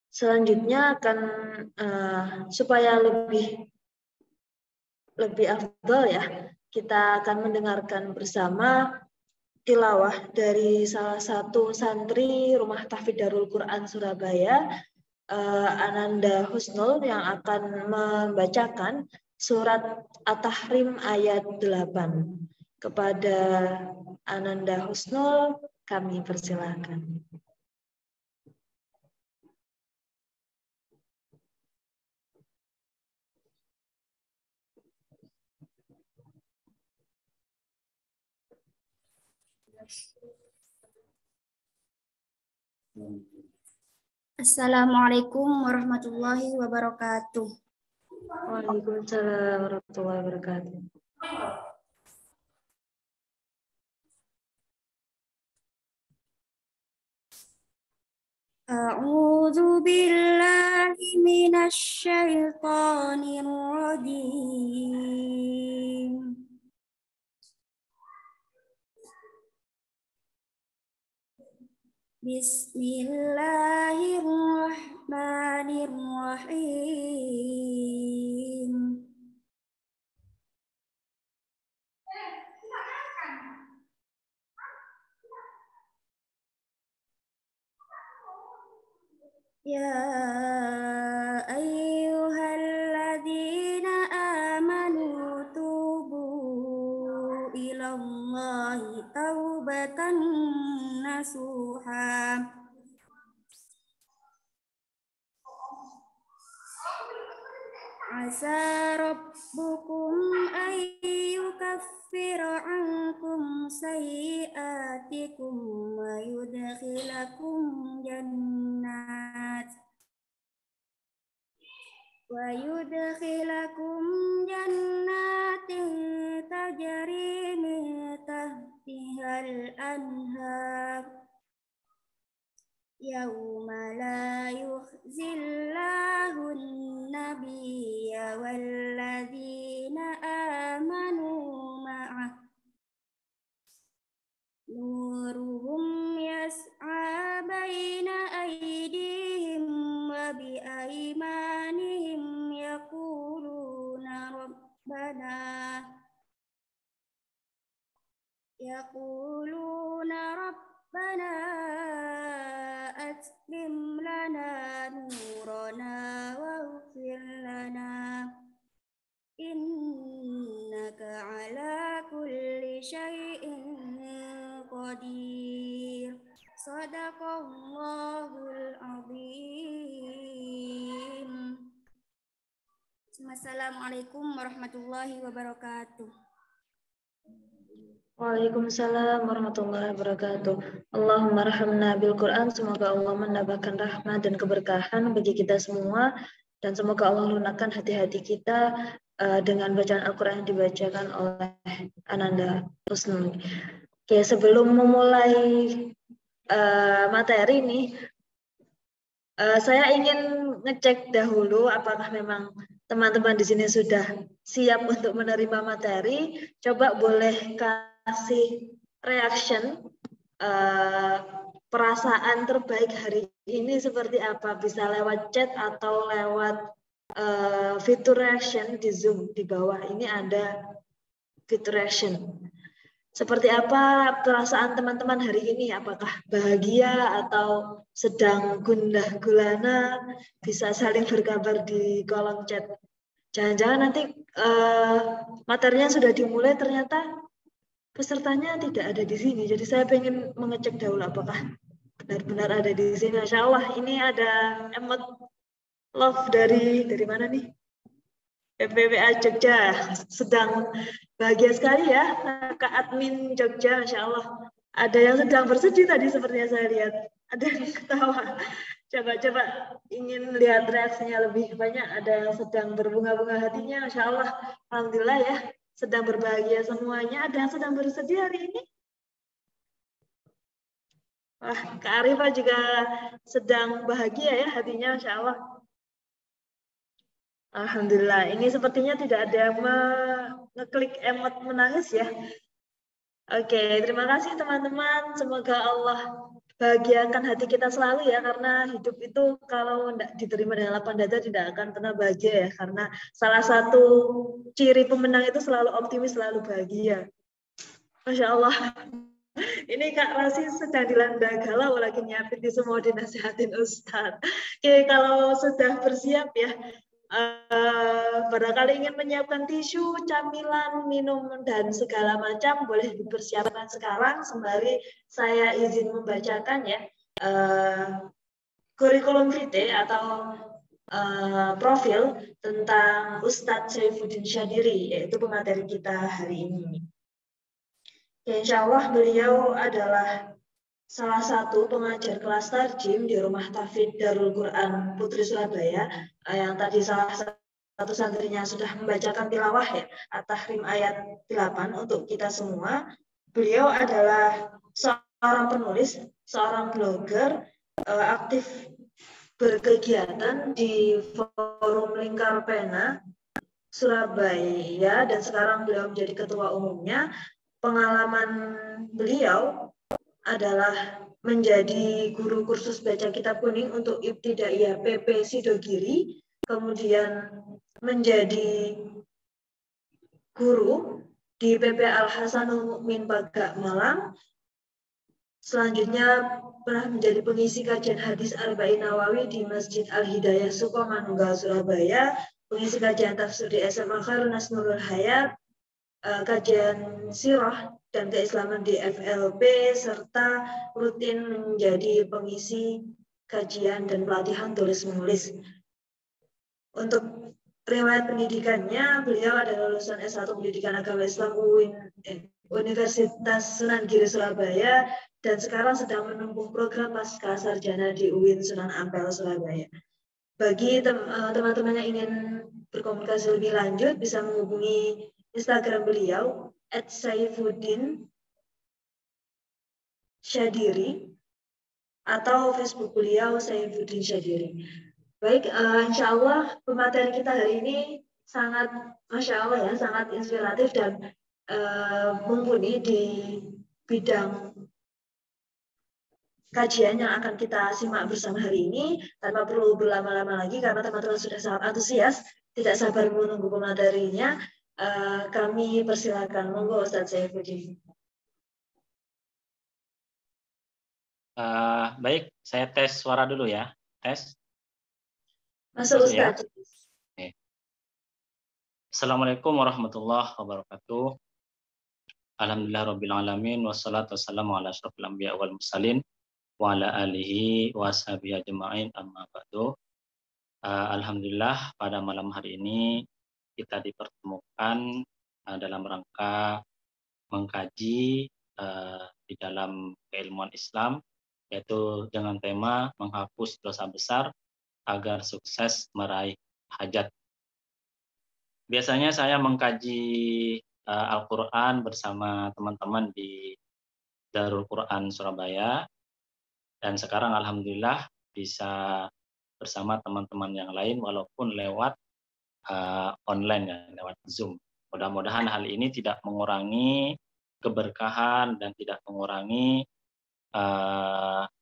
Selanjutnya akan supaya lebih afdal ya, kita akan mendengarkan bersama tilawah dari salah satu santri Rumah Tahfidz Darul Quran Surabaya, Ananda Husnul, yang akan membacakan surat At-Tahrim ayat 8. Kepada Ananda Husnul kami persilakan. Assalamualaikum warahmatullahi wabarakatuh. Waalaikumsalam warahmatullahi wabarakatuh. A'udzu billahi minasy syaithanir rajim. Bismillahirrahmanirrahim. Ya ayyuhalladzina amanu tubu ilallahi taubatan nasuha. Asa rabbukum ayyukaffira ankum sayyi'atikum wa yudkhilakum jannatin tajri min tahtihal anhar. Yauma la yukhzillahu an-nabiyya walladzina amanu ma'ah nuruhum yas'a baina aydihim wa bi aymanihim yaquluna rabbana atmim lana nurana waghfir lana innaka ala kulli syai'in qadir. Shadaqallahul azim. Wassalamualaikum warahmatullahi wabarakatuh. Waalaikumsalam warahmatullahi wabarakatuh. Allahumma rahamna bil Quran. Semoga Allah menambahkan rahmat dan keberkahan bagi kita semua, dan semoga Allah lunakkan hati-hati kita dengan bacaan Al-Quran yang dibacakan oleh Ananda Husnul. Oke, sebelum memulai materi ini, saya ingin ngecek dahulu apakah memang teman-teman di sini sudah siap untuk menerima materi. Coba boleh kasih reaction, perasaan terbaik hari ini seperti apa, bisa lewat chat atau lewat fitur reaction di Zoom. Di bawah ini ada fitur reaction. Seperti apa perasaan teman-teman hari ini? Apakah bahagia atau sedang gundah gulana? Bisa saling berkabar di kolom chat. Jangan-jangan nanti materinya sudah dimulai, ternyata pesertanya tidak ada di sini. Jadi saya ingin mengecek dahulu apakah benar-benar ada di sini. Masya Allah, ini ada emot love dari mana nih? PPWA Jogja. Sedang bahagia sekali ya, Kak Admin Jogja, Masya Allah. Ada yang sedang bersedih tadi sepertinya saya lihat. Ada yang ketawa. Coba ingin lihat reaksinya lebih banyak. Ada yang sedang berbunga-bunga hatinya, Masya Allah. Alhamdulillah ya, sedang berbahagia semuanya. Ada yang sedang bersedih hari ini? Wah, Kak Arifah juga sedang bahagia ya hatinya, Masya Allah. Alhamdulillah, ini sepertinya tidak ada yang ngeklik emot menangis ya. Oke, terima kasih teman-teman. Semoga Allah bahagiakan hati kita selalu ya, karena hidup itu kalau tidak diterima dengan lapang dada tidak akan pernah bahagia ya, karena salah satu ciri pemenang itu selalu optimis, selalu bahagia. Masya Allah. Ini Kak Rasi sedang dilanda galau lagi nyiapin di semua dinasihatin Ustadz. Oke, kalau sudah bersiap ya, barangkali ingin menyiapkan tisu, camilan, minum, dan segala macam, boleh dipersiapkan sekarang sembari saya izin membacakan ya kurikulum vitae atau profil tentang Ustadz Saifuddin Syadiri, yaitu pemateri kita hari ini. Insya Allah beliau adalah salah satu pengajar kelas tarjim di Rumah Tahfidz Darul Quran Putri Surabaya, yang tadi salah satu santrinya sudah membacakan tilawah ya, At-Tahrim ayat 8 untuk kita semua. Beliau adalah seorang penulis, seorang blogger, aktif berkegiatan di Forum Lingkar Pena Surabaya, dan sekarang beliau menjadi ketua umumnya. Pengalaman beliau adalah menjadi guru kursus baca kitab kuning untuk Ibtidaiyah PP Sidogiri, kemudian menjadi guru di PP Al Hasanul Mukmin Bagak Malang. Selanjutnya pernah menjadi pengisi kajian hadis Arba'in Nawawi di Masjid Al Hidayah Sukomanunggal Surabaya, pengisi kajian tafsir di SMA Khairun Nas Nurul Hayat, kajian sirah dan keislaman di FLB, serta rutin menjadi pengisi kajian dan pelatihan tulis-menulis. Untuk riwayat pendidikannya, beliau adalah lulusan S1 Pendidikan Agama Islam Universitas Sunan Giri Surabaya, dan sekarang sedang menempuh program pasca sarjana di UIN Sunan Ampel Surabaya. Bagi teman-teman yang ingin berkomunikasi lebih lanjut, bisa menghubungi Instagram beliau @saifuddin Syadiri atau Facebook beliau Saifuddin Syadiri. Baik, insya Allah pemateri kita hari ini sangat, masya Allah ya, sangat inspiratif dan mumpuni di bidang kajian yang akan kita simak bersama hari ini. Tanpa perlu berlama-lama lagi karena teman-teman sudah sangat antusias, tidak sabar menunggu pematerinya. Kami persilakan, monggo Ustadz Saifuddin. Baik, saya tes suara dulu ya. Tes. Masuk Ustadz. Ya? Assalamualaikum warahmatullahi wabarakatuh. Alhamdulillahirrabbilalamin. Wassalatu wassalamu ala asyrafil anbiya wal mursalin wa ala alihi wa sahbihi ajma'in, amma ba'du. Alhamdulillah pada malam hari ini kita dipertemukan dalam rangka mengkaji di dalam keilmuan Islam, yaitu dengan tema menghapus dosa besar agar sukses meraih hajat. Biasanya saya mengkaji Al-Quran bersama teman-teman di Darul Quran Surabaya, dan sekarang alhamdulillah bisa bersama teman-teman yang lain walaupun lewat online ya, lewat Zoom. Mudah-mudahan hal ini tidak mengurangi keberkahan dan tidak mengurangi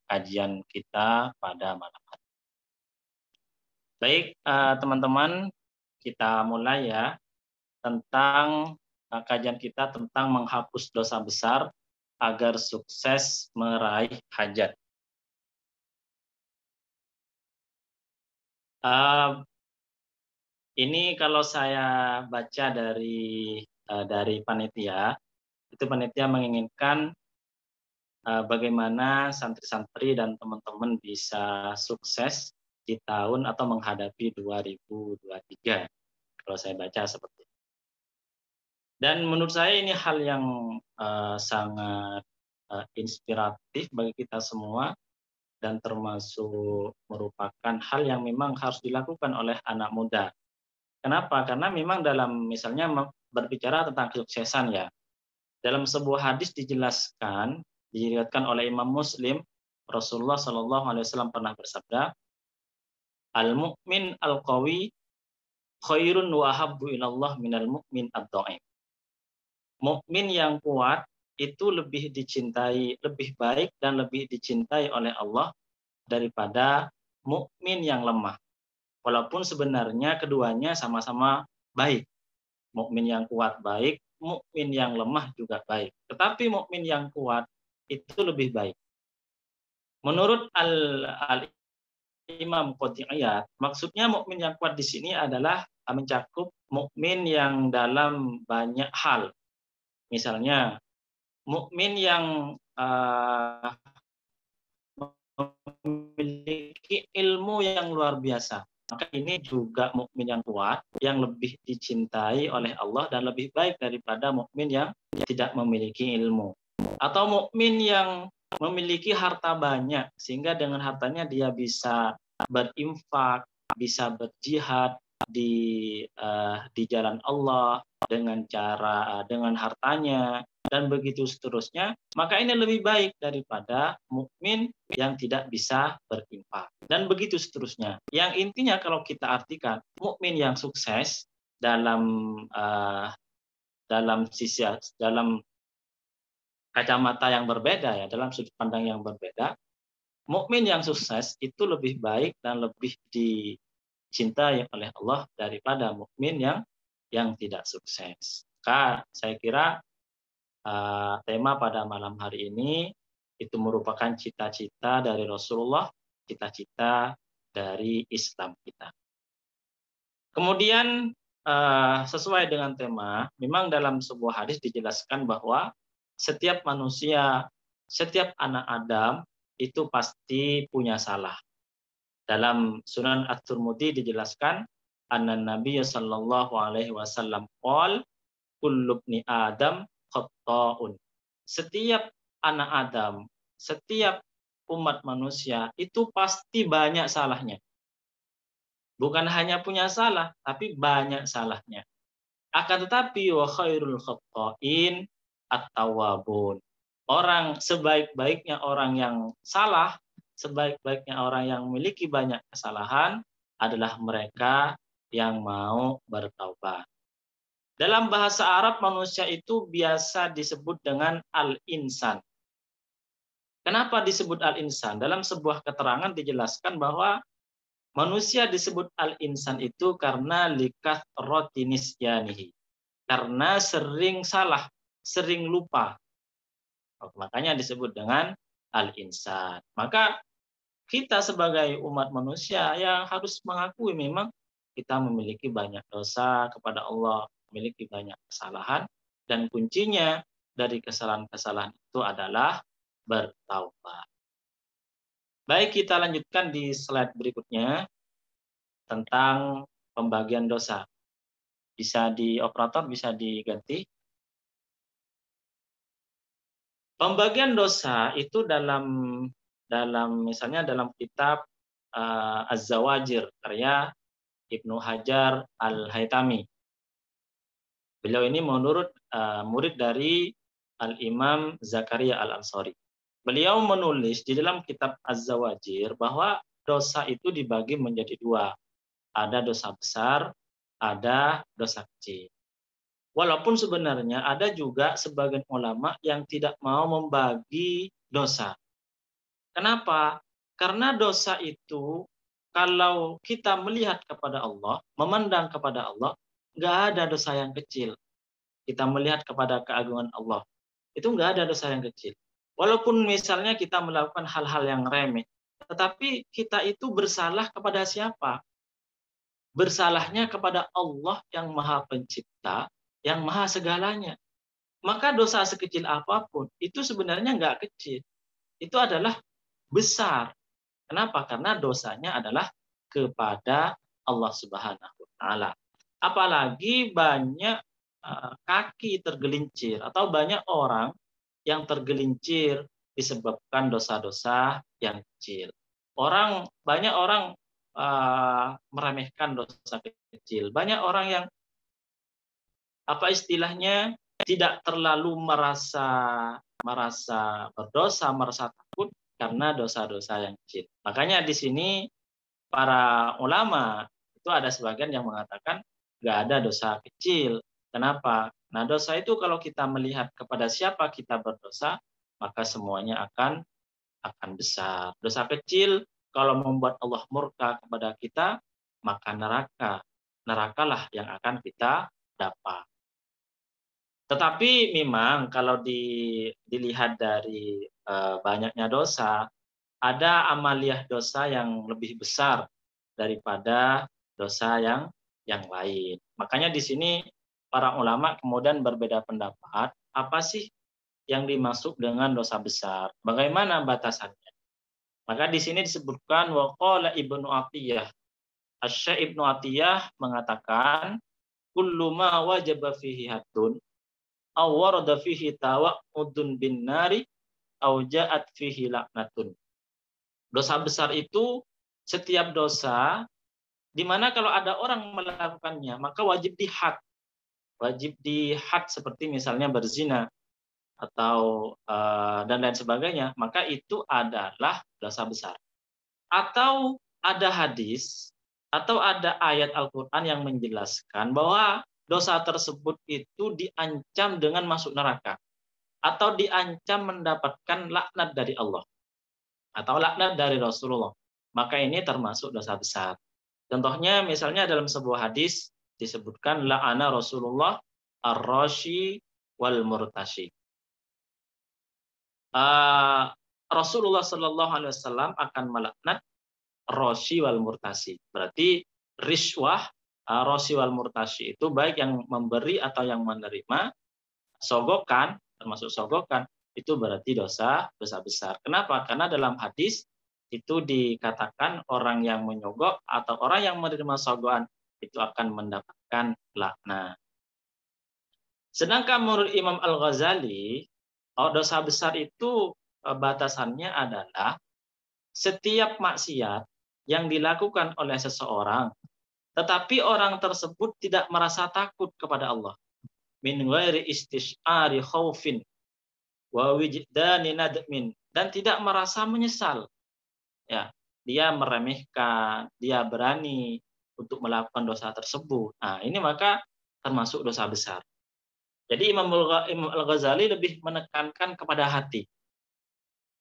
kajian kita pada malam hari. Baik, teman-teman, kita mulai ya tentang kajian kita tentang menghapus dosa besar agar sukses meraih hajat. Ini kalau saya baca dari panitia, itu panitia menginginkan bagaimana santri-santri dan teman-teman bisa sukses di tahun atau menghadapi 2023. Kalau saya baca seperti itu. Dan menurut saya ini hal yang sangat inspiratif bagi kita semua, dan termasuk merupakan hal yang memang harus dilakukan oleh anak muda. Kenapa? Karena memang dalam misalnya berbicara tentang kesuksesan ya, dalam sebuah hadis dijelaskan, diriwayatkan oleh Imam Muslim, Rasulullah SAW pernah bersabda, al-mu'min al-qawi khairun wa habbu ilallah minal mu'min ad-dha'if. Mukmin yang kuat itu lebih dicintai, lebih baik dan lebih dicintai oleh Allah daripada mukmin yang lemah. Walaupun sebenarnya keduanya sama-sama baik. Mukmin yang kuat baik, mukmin yang lemah juga baik. Tetapi mukmin yang kuat itu lebih baik. Menurut Imam Qotiyat, maksudnya mukmin yang kuat di sini adalah mencakup mukmin yang dalam banyak hal. Misalnya mukmin yang memiliki ilmu yang luar biasa. Maka ini juga mukmin yang kuat, yang lebih dicintai oleh Allah dan lebih baik daripada mukmin yang tidak memiliki ilmu. Atau mukmin yang memiliki harta banyak, sehingga dengan hartanya dia bisa berinfak, bisa berjihad di jalan Allah dengan hartanya dan begitu seterusnya, maka ini lebih baik daripada mukmin yang tidak bisa berinfak dan begitu seterusnya. Yang intinya kalau kita artikan mukmin yang sukses dalam kacamata yang berbeda, ya, dalam sudut pandang yang berbeda, mukmin yang sukses itu lebih baik dan lebih dicintai oleh Allah daripada mukmin yang tidak sukses. Maka saya kira tema pada malam hari ini itu merupakan cita-cita dari Rasulullah, cita-cita dari Islam kita. Kemudian sesuai dengan tema, memang dalam sebuah hadis dijelaskan bahwa setiap manusia, setiap anak Adam itu pasti punya salah. Dalam Sunan At-Tirmidzi dijelaskan, anna Nabi sallallahu alaihi wasallam qol kullu ibni Adam khata'un. Setiap anak Adam, setiap umat manusia itu pasti banyak salahnya. Bukan hanya punya salah, tapi banyak salahnya. Akan tetapi wa khairul khata'in at-tawwabun. Orang sebaik-baiknya orang yang salah, sebaik-baiknya orang yang memiliki banyak kesalahan adalah mereka yang mau bertaubat. Dalam bahasa Arab manusia itu biasa disebut dengan al-insan. Kenapa disebut al-insan? Dalam sebuah keterangan dijelaskan bahwa manusia disebut al-insan itu karena likathrati nisyanihi. Karena sering salah, sering lupa. Makanya disebut dengan al-insan. Maka kita sebagai umat manusia yang harus mengakui memang kita memiliki banyak dosa kepada Allah, memiliki banyak kesalahan, dan kuncinya dari kesalahan-kesalahan itu adalah bertaubat. Baik, kita lanjutkan di slide berikutnya tentang pembagian dosa. Bisa di operator, bisa diganti. Pembagian dosa itu dalam misalnya dalam kitab Az-Zawajir karya Ibnu Hajar Al-Haytami. Beliau ini menurut murid dari Al-Imam Zakaria Al-Ansari. Beliau menulis di dalam kitab Az-Zawajir bahwa dosa itu dibagi menjadi dua. Ada dosa besar, ada dosa kecil. Walaupun sebenarnya ada juga sebagian ulama yang tidak mau membagi dosa. Kenapa? Karena dosa itu kalau kita melihat kepada Allah, memandang kepada Allah, nggak ada dosa yang kecil. Kita melihat kepada keagungan Allah, itu nggak ada dosa yang kecil. Walaupun misalnya kita melakukan hal-hal yang remeh, tetapi kita itu bersalah kepada siapa? Bersalahnya kepada Allah yang Maha Pencipta, yang Maha Segalanya. Maka dosa sekecil apapun, itu sebenarnya nggak kecil. Itu adalah besar. Kenapa? Karena dosanya adalah kepada Allah Subhanahu wa Ta'ala. Apalagi banyak kaki tergelincir atau banyak orang yang tergelincir disebabkan dosa-dosa yang kecil. Banyak orang meremehkan dosa kecil. Banyak orang yang istilahnya tidak terlalu merasa berdosa, merasa takut karena dosa-dosa yang kecil. Makanya di sini para ulama itu ada sebagian yang mengatakan nggak ada dosa kecil. Kenapa? Nah, dosa itu kalau kita melihat kepada siapa kita berdosa, maka semuanya akan besar. Dosa kecil kalau membuat Allah murka kepada kita, maka nerakalah yang akan kita dapat. Tetapi memang kalau dilihat dari banyaknya dosa, ada amaliyah dosa yang lebih besar daripada dosa yang lain. Makanya di sini para ulama kemudian berbeda pendapat, apa sih yang dimaksud dengan dosa besar? Bagaimana batasannya? Maka di sini disebutkan waqala Ibnu Atiyah. Asy Ibnu Atiyah mengatakan kullu ma wajaba fihi haddun aw warada fihi tawaqqudun bin nari aw ja'at fihi laknatun. Dosa besar itu setiap dosa di mana kalau ada orang melakukannya maka wajib dihad. Wajib dihad seperti misalnya berzina atau dan lain sebagainya, maka itu adalah dosa besar. Atau ada hadis atau ada ayat Al-Qur'an yang menjelaskan bahwa dosa tersebut itu diancam dengan masuk neraka atau diancam mendapatkan laknat dari Allah atau laknat dari Rasulullah. Maka ini termasuk dosa besar. Contohnya misalnya dalam sebuah hadis disebutkan la'ana Rasulullah ar-rashi wal murtashi. Rasulullah Shallallahu Alaihi Wasallam akan melaknat roshi wal murtasi. Berarti riswah, roshi wal murtasi itu baik yang memberi atau yang menerima. Sogokan, termasuk sogokan, itu berarti dosa besar. Kenapa? Karena dalam hadis itu dikatakan orang yang menyogok atau orang yang menerima sogokan itu akan mendapatkan laknat. Sedangkan menurut Imam Al-Ghazali, dosa besar itu batasannya adalah setiap maksiat yang dilakukan oleh seseorang, tetapi orang tersebut tidak merasa takut kepada Allah. Min ghairi istisyari khaufin wa wijdani nadmin, dan tidak merasa menyesal. Ya, dia meremehkan, dia berani untuk melakukan dosa tersebut. Nah, ini maka termasuk dosa besar. Jadi Imam Al-Ghazali lebih menekankan kepada hati.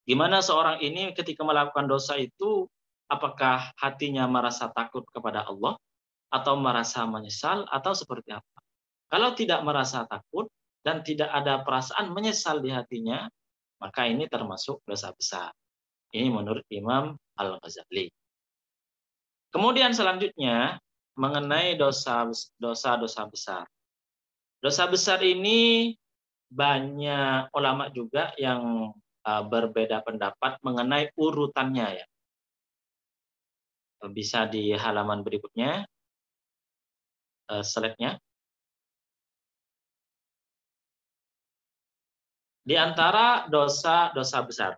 Gimana seorang ini ketika melakukan dosa itu, apakah hatinya merasa takut kepada Allah, atau merasa menyesal, atau seperti apa? Kalau tidak merasa takut, dan tidak ada perasaan menyesal di hatinya, maka ini termasuk dosa besar. Ini menurut Imam Al-Ghazali. Kemudian selanjutnya, mengenai dosa-dosa besar. Dosa besar ini banyak ulama juga yang berbeda pendapat mengenai urutannya ya. Bisa di halaman berikutnya, slide-nya. Di antara dosa-dosa besar.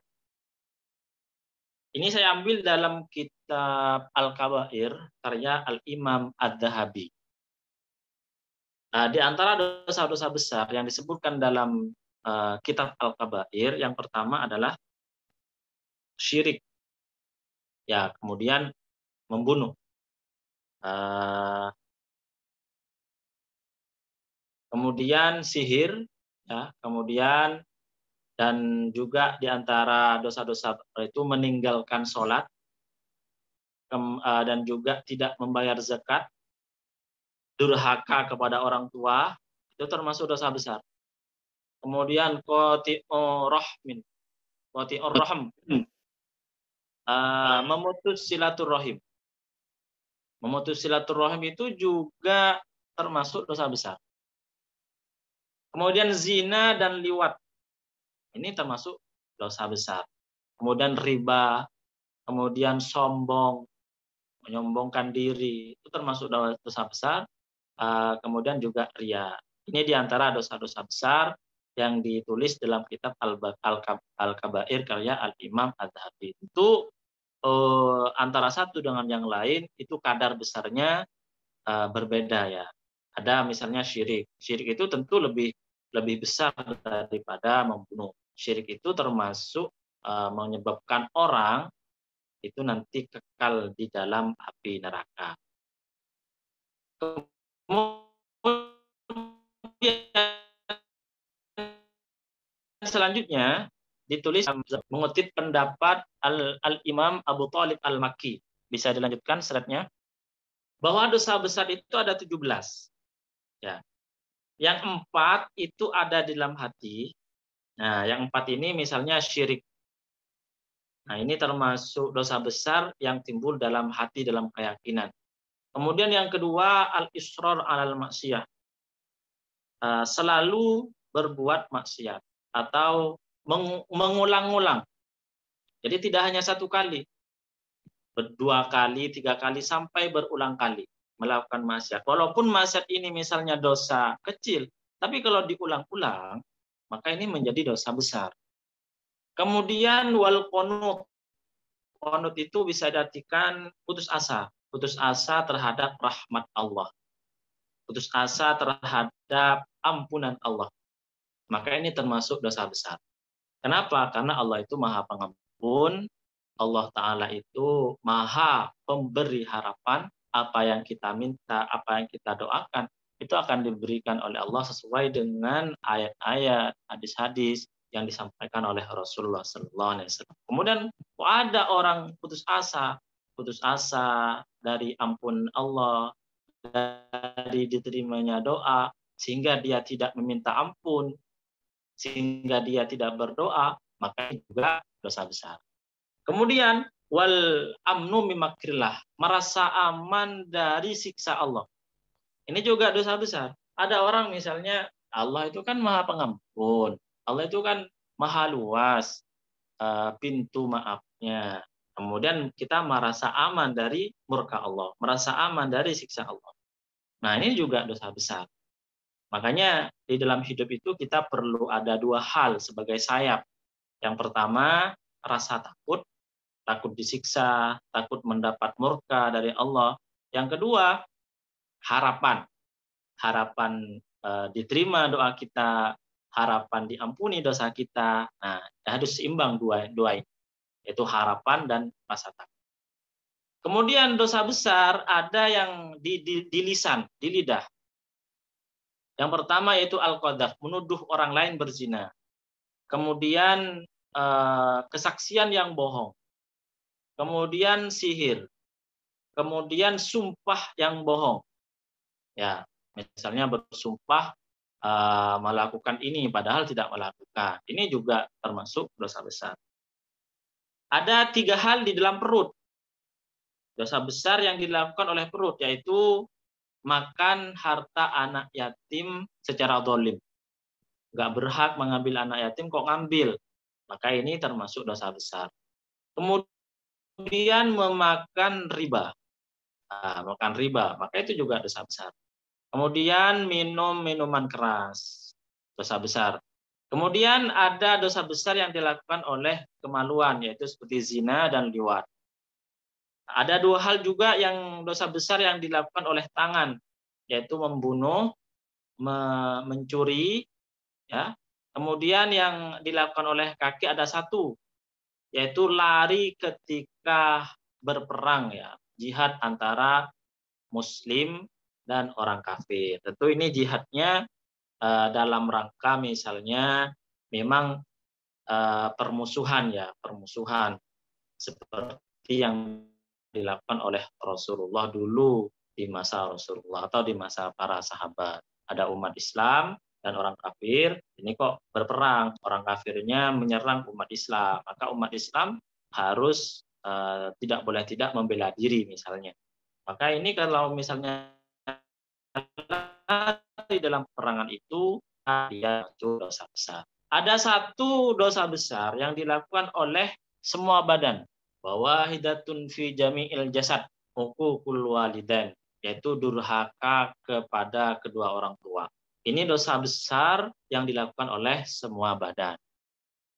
Ini saya ambil dalam kitab Al-Kabair karya Al-Imam Ad-Dhahabi. Di antara dosa-dosa besar yang disebutkan dalam kitab Al-Kabair, yang pertama adalah syirik. Ya, kemudian membunuh. Kemudian sihir, ya, kemudian dan juga di antara dosa-dosa itu meninggalkan sholat, dan juga tidak membayar zakat, durhaka kepada orang tua, itu termasuk dosa besar. Kemudian qati'ur rahim, memutus silaturahim. Memutus silaturahim itu juga termasuk dosa besar. Kemudian zina dan liwat, ini termasuk dosa besar. Kemudian riba, kemudian sombong, menyombongkan diri, itu termasuk dosa besar. Kemudian juga riya. Ini diantara dosa-dosa besar yang ditulis dalam kitab Al-Kabair karya Al-Imam Ad-Dhahabi. Itu antara satu dengan yang lain itu kadar besarnya berbeda ya. Ada misalnya syirik. Syirik itu tentu lebih besar daripada membunuh. Syirik itu termasuk menyebabkan orang itu nanti kekal di dalam api neraka. selanjutnya ditulis mengutip pendapat Al-Imam Abu Thalib Al-Makki. Bisa dilanjutkan slide-nya. Bahwa dosa besar itu ada 17. Ya. Yang 4 itu ada di dalam hati. Nah, yang 4 ini misalnya syirik. Nah, ini termasuk dosa besar yang timbul dalam hati, dalam keyakinan. Kemudian yang kedua, al-israr alal maksiyah. Selalu berbuat maksiat atau mengulang-ulang. Jadi tidak hanya satu kali, 2 kali, 3 kali, sampai berulang kali melakukan maksiat. Walaupun maksiat ini misalnya dosa kecil, tapi kalau diulang-ulang, maka ini menjadi dosa besar. Kemudian wal qunut. Qunut itu bisa diartikan putus asa terhadap rahmat Allah. Putus asa terhadap ampunan Allah. Maka ini termasuk dosa besar. Kenapa? Karena Allah itu Maha Pengampun, Allah Ta'ala itu Maha Pemberi harapan, apa yang kita minta, apa yang kita doakan, itu akan diberikan oleh Allah sesuai dengan ayat-ayat, hadis-hadis yang disampaikan oleh Rasulullah SAW. Kemudian ada orang putus asa dari ampun Allah, dari diterimanya doa, sehingga dia tidak meminta ampun, sehingga dia tidak berdoa, maka juga dosa besar. Kemudian wal amnu mimakrillah, merasa aman dari siksa Allah. Ini juga dosa besar. Ada orang misalnya, Allah itu kan Maha Pengampun, Allah itu kan Maha luas pintu maafnya. Kemudian kita merasa aman dari murka Allah, merasa aman dari siksa Allah. Nah, ini juga dosa besar. Makanya di dalam hidup itu kita perlu ada 2 hal sebagai sayap. Yang pertama, rasa takut disiksa, takut mendapat murka dari Allah. Yang kedua, harapan diterima doa kita, harapan diampuni dosa kita. Nah, harus seimbang dua ini, yaitu harapan dan rasa takut. Kemudian dosa besar ada yang di lisan, di lidah. Yang pertama yaitu al-qadzaf, menuduh orang lain berzina. Kemudian kesaksian yang bohong. Kemudian sihir. Kemudian sumpah yang bohong. Ya, misalnya bersumpah melakukan ini padahal tidak melakukan. Ini juga termasuk dosa besar. Ada 3 hal di dalam perut. Dosa besar yang dilakukan oleh perut, yaitu makan harta anak yatim secara zalim. Nggak berhak mengambil anak yatim, kok ngambil. Maka ini termasuk dosa besar. Kemudian memakan riba. Makan riba, maka itu juga dosa besar. Kemudian minum minuman keras, dosa besar. Kemudian ada dosa besar yang dilakukan oleh kemaluan, yaitu seperti zina dan liwat. Ada 2 hal juga yang dosa besar yang dilakukan oleh tangan, yaitu membunuh, mencuri, ya. Kemudian yang dilakukan oleh kaki ada 1, yaitu lari ketika berperang, ya, jihad antara muslim dan orang kafir. Tentu ini jihadnya dalam rangka misalnya memang permusuhan seperti yang dilakukan oleh Rasulullah dulu di masa Rasulullah atau di masa para sahabat. Ada umat Islam dan orang kafir, ini kok berperang, orang kafirnya menyerang umat Islam, maka umat Islam harus tidak boleh tidak membela diri misalnya. Maka ini kalau misalnya di dalam peperangan itu dia dosa besar. Ada 1 dosa besar yang dilakukan oleh semua badan, bahwa hidatun fi jami'il jasad uququl walidain, yaitu durhaka kepada kedua orang tua. Ini dosa besar yang dilakukan oleh semua badan.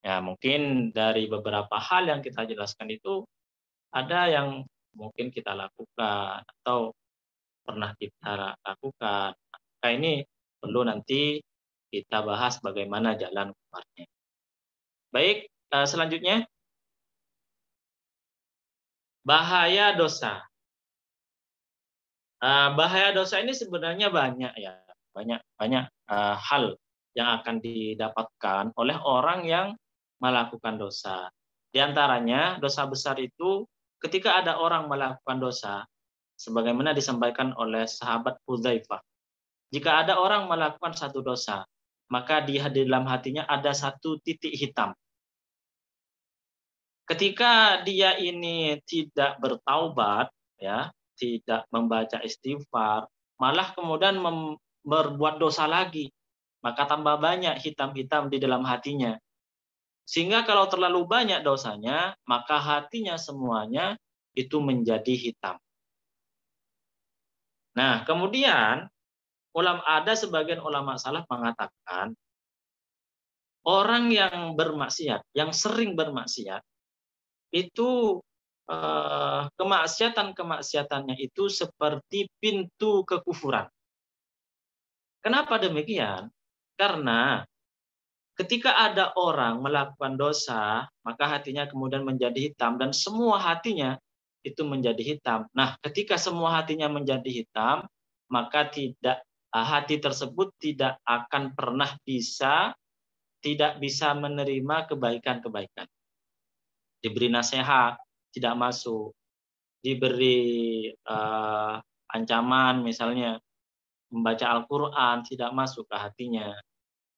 Ya, mungkin dari beberapa hal yang kita jelaskan itu ada yang mungkin kita lakukan atau pernah kita lakukan. Nah, ini perlu nanti kita bahas bagaimana jalan keluarnya. Baik, selanjutnya bahaya dosa. Bahaya dosa ini sebenarnya banyak ya, banyak hal yang akan didapatkan oleh orang yang melakukan dosa. Di antaranya dosa besar itu ketika ada orang melakukan dosa, sebagaimana disampaikan oleh sahabat Hudzaifah. Jika ada orang melakukan satu dosa, maka di dalam hatinya ada satu titik hitam. Ketika dia ini tidak bertaubat, ya, tidak membaca istighfar, malah kemudian berbuat dosa lagi, maka tambah banyak hitam-hitam di dalam hatinya. Sehingga kalau terlalu banyak dosanya, maka hatinya semuanya itu menjadi hitam. Nah, kemudian ada sebagian ulama salaf mengatakan orang yang bermaksiat, yang sering bermaksiat, itu kemaksiatan-kemaksiatannya itu seperti pintu kekufuran. Kenapa demikian? Karena ketika ada orang melakukan dosa, maka hatinya kemudian menjadi hitam dan semua hatinya itu menjadi hitam. Nah, ketika semua hatinya menjadi hitam, maka hati tersebut tidak akan pernah tidak bisa menerima kebaikan-kebaikan. Diberi nasihat, tidak masuk. Diberi ancaman misalnya, membaca Al-Quran, tidak masuk ke hatinya.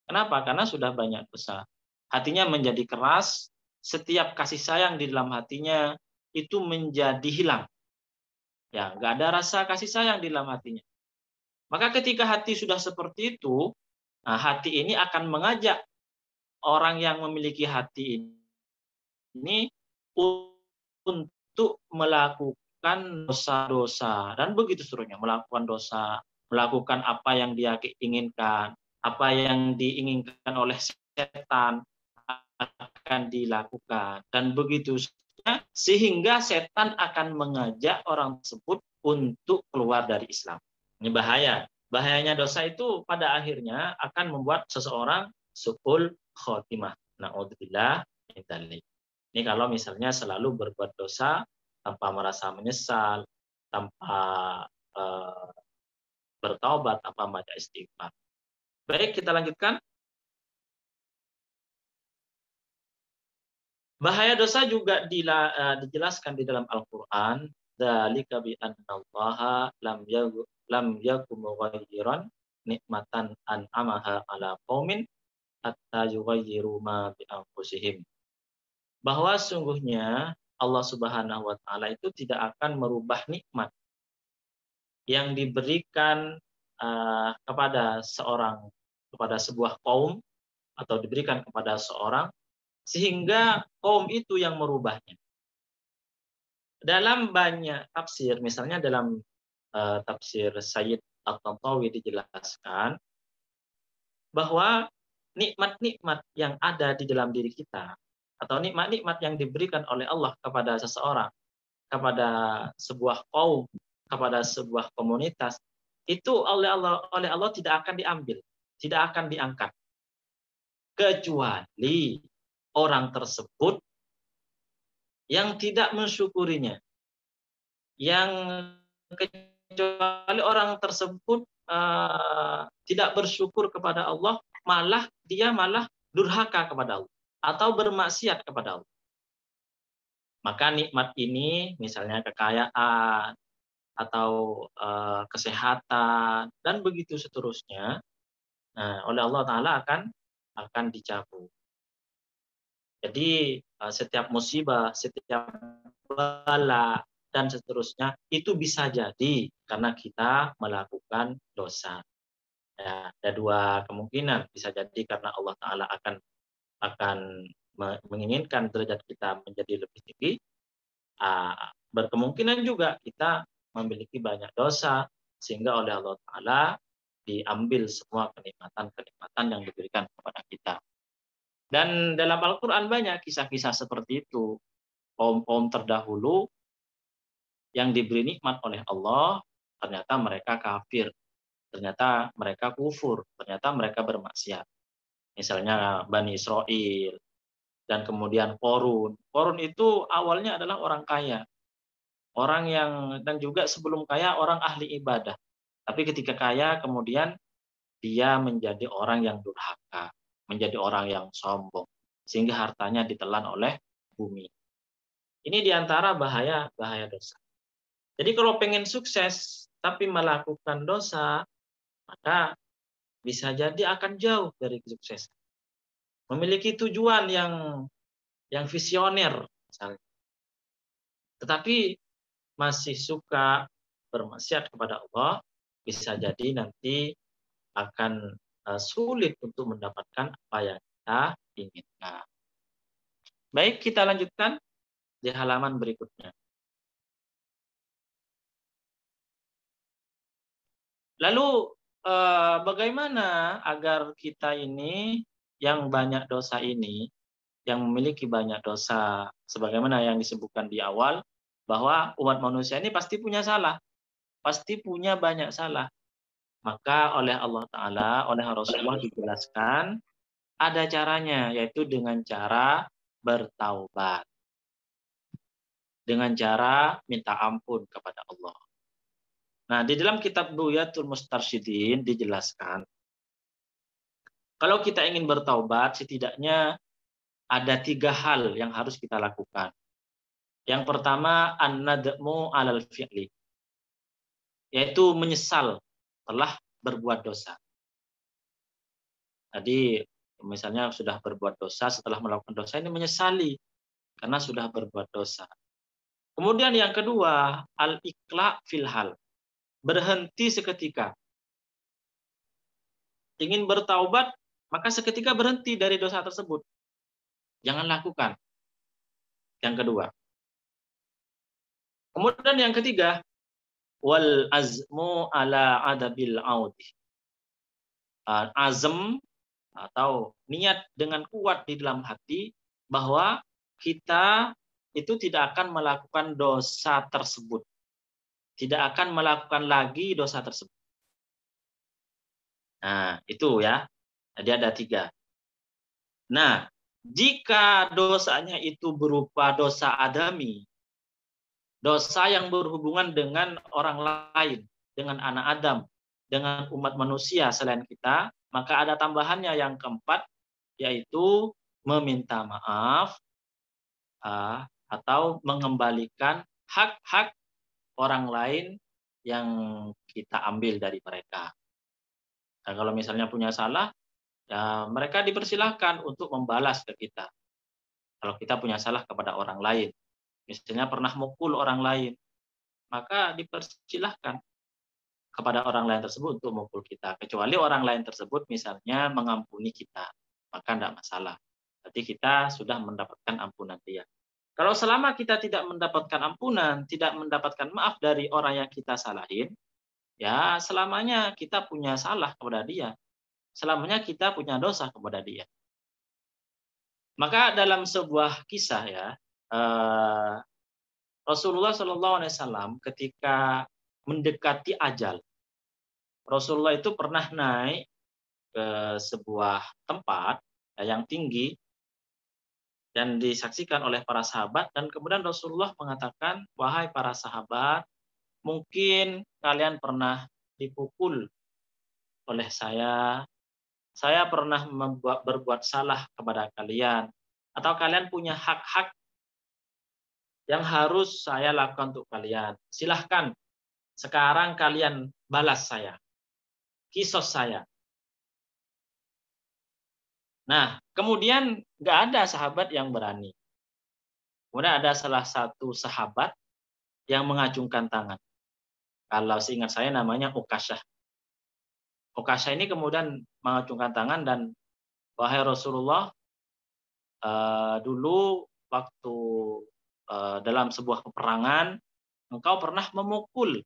Kenapa? Karena sudah banyak dosa. Hatinya menjadi keras, setiap kasih sayang di dalam hatinya itu menjadi hilang. Ya, nggak ada rasa kasih sayang di dalam hatinya. Maka ketika hati sudah seperti itu, nah, hati ini akan mengajak orang yang memiliki hati ini untuk melakukan dosa-dosa dan begitu seterusnya, melakukan dosa, melakukan apa yang dia inginkan, apa yang diinginkan oleh setan akan dilakukan dan begitu sehingga setan akan mengajak orang tersebut untuk keluar dari Islam. Ini bahaya. Bahayanya dosa itu pada akhirnya akan membuat seseorang su'ul khotimah. Na'udzubillah min dzalik. Ini kalau misalnya selalu berbuat dosa tanpa merasa menyesal, tanpa bertaubat, tanpa baca istighfar. Baik, kita lanjutkan. Bahaya dosa juga dijelaskan di dalam Al-Quran. Dzalika bi annallaha lam yakum mughayyiran nikmatan an'amaha ala qaumin hatta yughayyiru ma bi anfusihim. Bahwa sungguhnya Allah Subhanahu wa taala itu tidak akan merubah nikmat yang diberikan kepada sebuah kaum atau diberikan kepada seorang sehingga kaum itu yang merubahnya. Dalam banyak tafsir, misalnya dalam tafsir Sayyid At-Tantawi dijelaskan bahwa nikmat-nikmat yang ada di dalam diri kita atau nikmat-nikmat yang diberikan oleh Allah kepada seseorang, kepada sebuah kaum, kepada sebuah komunitas, itu oleh Allah tidak akan diambil, tidak akan diangkat. Kecuali orang tersebut yang tidak mensyukurinya. Yang kecuali orang tersebut tidak bersyukur kepada Allah, dia malah durhaka kepada Allah atau bermaksiat kepada Allah. Maka nikmat ini misalnya kekayaan atau kesehatan dan begitu seterusnya, oleh Allah Ta'ala akan dicabut. Jadi setiap musibah, setiap bala dan seterusnya itu bisa jadi karena kita melakukan dosa. Ya, ada dua kemungkinan, bisa jadi karena Allah Ta'ala akan menginginkan derajat kita menjadi lebih tinggi. Berkemungkinan juga kita memiliki banyak dosa sehingga oleh Allah Ta'ala diambil semua kenikmatan-kenikmatan yang diberikan kepada kita. Dan dalam Al-Quran banyak kisah-kisah seperti itu. Kaum-kaum terdahulu yang diberi nikmat oleh Allah, ternyata mereka kafir, ternyata mereka kufur, ternyata mereka bermaksiat. Misalnya Bani Israel, dan kemudian Qorun. Qorun itu awalnya adalah orang kaya. Dan juga sebelum kaya orang ahli ibadah. Tapi ketika kaya kemudian dia menjadi orang yang durhaka, menjadi orang yang sombong, sehingga hartanya ditelan oleh bumi. Ini diantara bahaya dosa. Jadi kalau pengen sukses tapi melakukan dosa, maka bisa jadi akan jauh dari kesuksesan. Memiliki tujuan yang visioner misalnya. Tetapi masih suka bermaksiat kepada Allah, bisa jadi nanti akan sulit untuk mendapatkan apa yang kita inginkan. Baik, kita lanjutkan di halaman berikutnya. Lalu bagaimana agar kita ini yang banyak dosa ini, yang memiliki banyak dosa, sebagaimana yang disebutkan di awal, bahwa umat manusia ini pasti punya salah, pasti punya banyak salah. Maka oleh Allah Ta'ala, oleh Rasulullah dijelaskan, ada caranya, yaitu dengan cara bertaubat. Dengan cara minta ampun kepada Allah. Nah, di dalam kitab Buyatul Mustarsyidin dijelaskan, kalau kita ingin bertaubat, setidaknya ada 3 hal yang harus kita lakukan. Yang pertama, an-nadmu 'alal fi'li, yaitu menyesal telah berbuat dosa. Tadi misalnya sudah berbuat dosa, setelah melakukan dosa ini menyesali karena sudah berbuat dosa. Kemudian yang kedua, al-iqla' fil hal, berhenti seketika. Ingin bertaubat, maka seketika berhenti dari dosa tersebut. Jangan lakukan. Yang kedua. Kemudian yang ketiga, wal azmu ala adabil audi. Azm atau niat dengan kuat di dalam hati bahwa kita itu tidak akan melakukan dosa tersebut. Tidak akan melakukan lagi dosa tersebut. Nah, itu ya. Jadi ada 3. Nah, jika dosanya itu berupa dosa adami, dosa yang berhubungan dengan orang lain, dengan anak Adam, dengan umat manusia selain kita, maka ada tambahannya yang keempat, yaitu meminta maaf atau mengembalikan hak-hak orang lain yang kita ambil dari mereka. Nah, kalau misalnya punya salah, ya mereka dipersilahkan untuk membalas ke kita. Kalau kita punya salah kepada orang lain, misalnya pernah mukul orang lain, maka dipersilahkan kepada orang lain tersebut untuk memukul kita. Kecuali orang lain tersebut misalnya mengampuni kita, maka tidak masalah. Berarti kita sudah mendapatkan ampunan dia. Kalau selama kita tidak mendapatkan ampunan, tidak mendapatkan maaf dari orang yang kita salahin, ya selamanya kita punya salah kepada dia. Selamanya kita punya dosa kepada dia. Maka dalam sebuah kisah ya, Rasulullah SAW ketika mendekati ajal, Rasulullah itu pernah naik ke sebuah tempat yang tinggi dan disaksikan oleh para sahabat, dan kemudian Rasulullah mengatakan, wahai para sahabat, mungkin kalian pernah dipukul oleh saya pernah berbuat salah kepada kalian, atau kalian punya hak-hak yang harus saya lakukan untuk kalian. Silahkan, sekarang kalian balas saya, kisos saya. Nah, kemudian nggak ada sahabat yang berani. Kemudian ada salah satu sahabat yang mengacungkan tangan. Kalau seingat saya namanya Ukasyah. Ukasyah ini kemudian mengacungkan tangan dan, wahai Rasulullah, dulu waktu dalam sebuah peperangan, engkau pernah memukul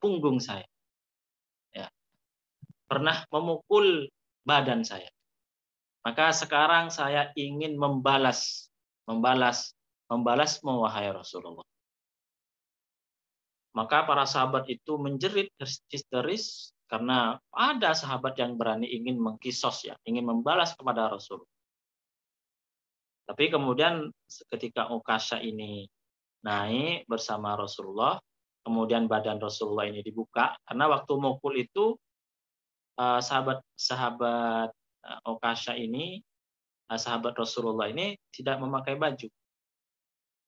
punggung saya. Ya. Pernah memukul badan saya. Maka sekarang saya ingin membalasmu, wahai Rasulullah. Maka para sahabat itu menjerit histeris karena ada sahabat yang berani ingin mengkisos ya, ingin membalas kepada Rasul. Tapi kemudian ketika Ukasyah ini naik bersama Rasulullah, kemudian badan Rasulullah ini dibuka, karena waktu mukul itu sahabat Okasha ini, sahabat Rasulullah ini tidak memakai baju.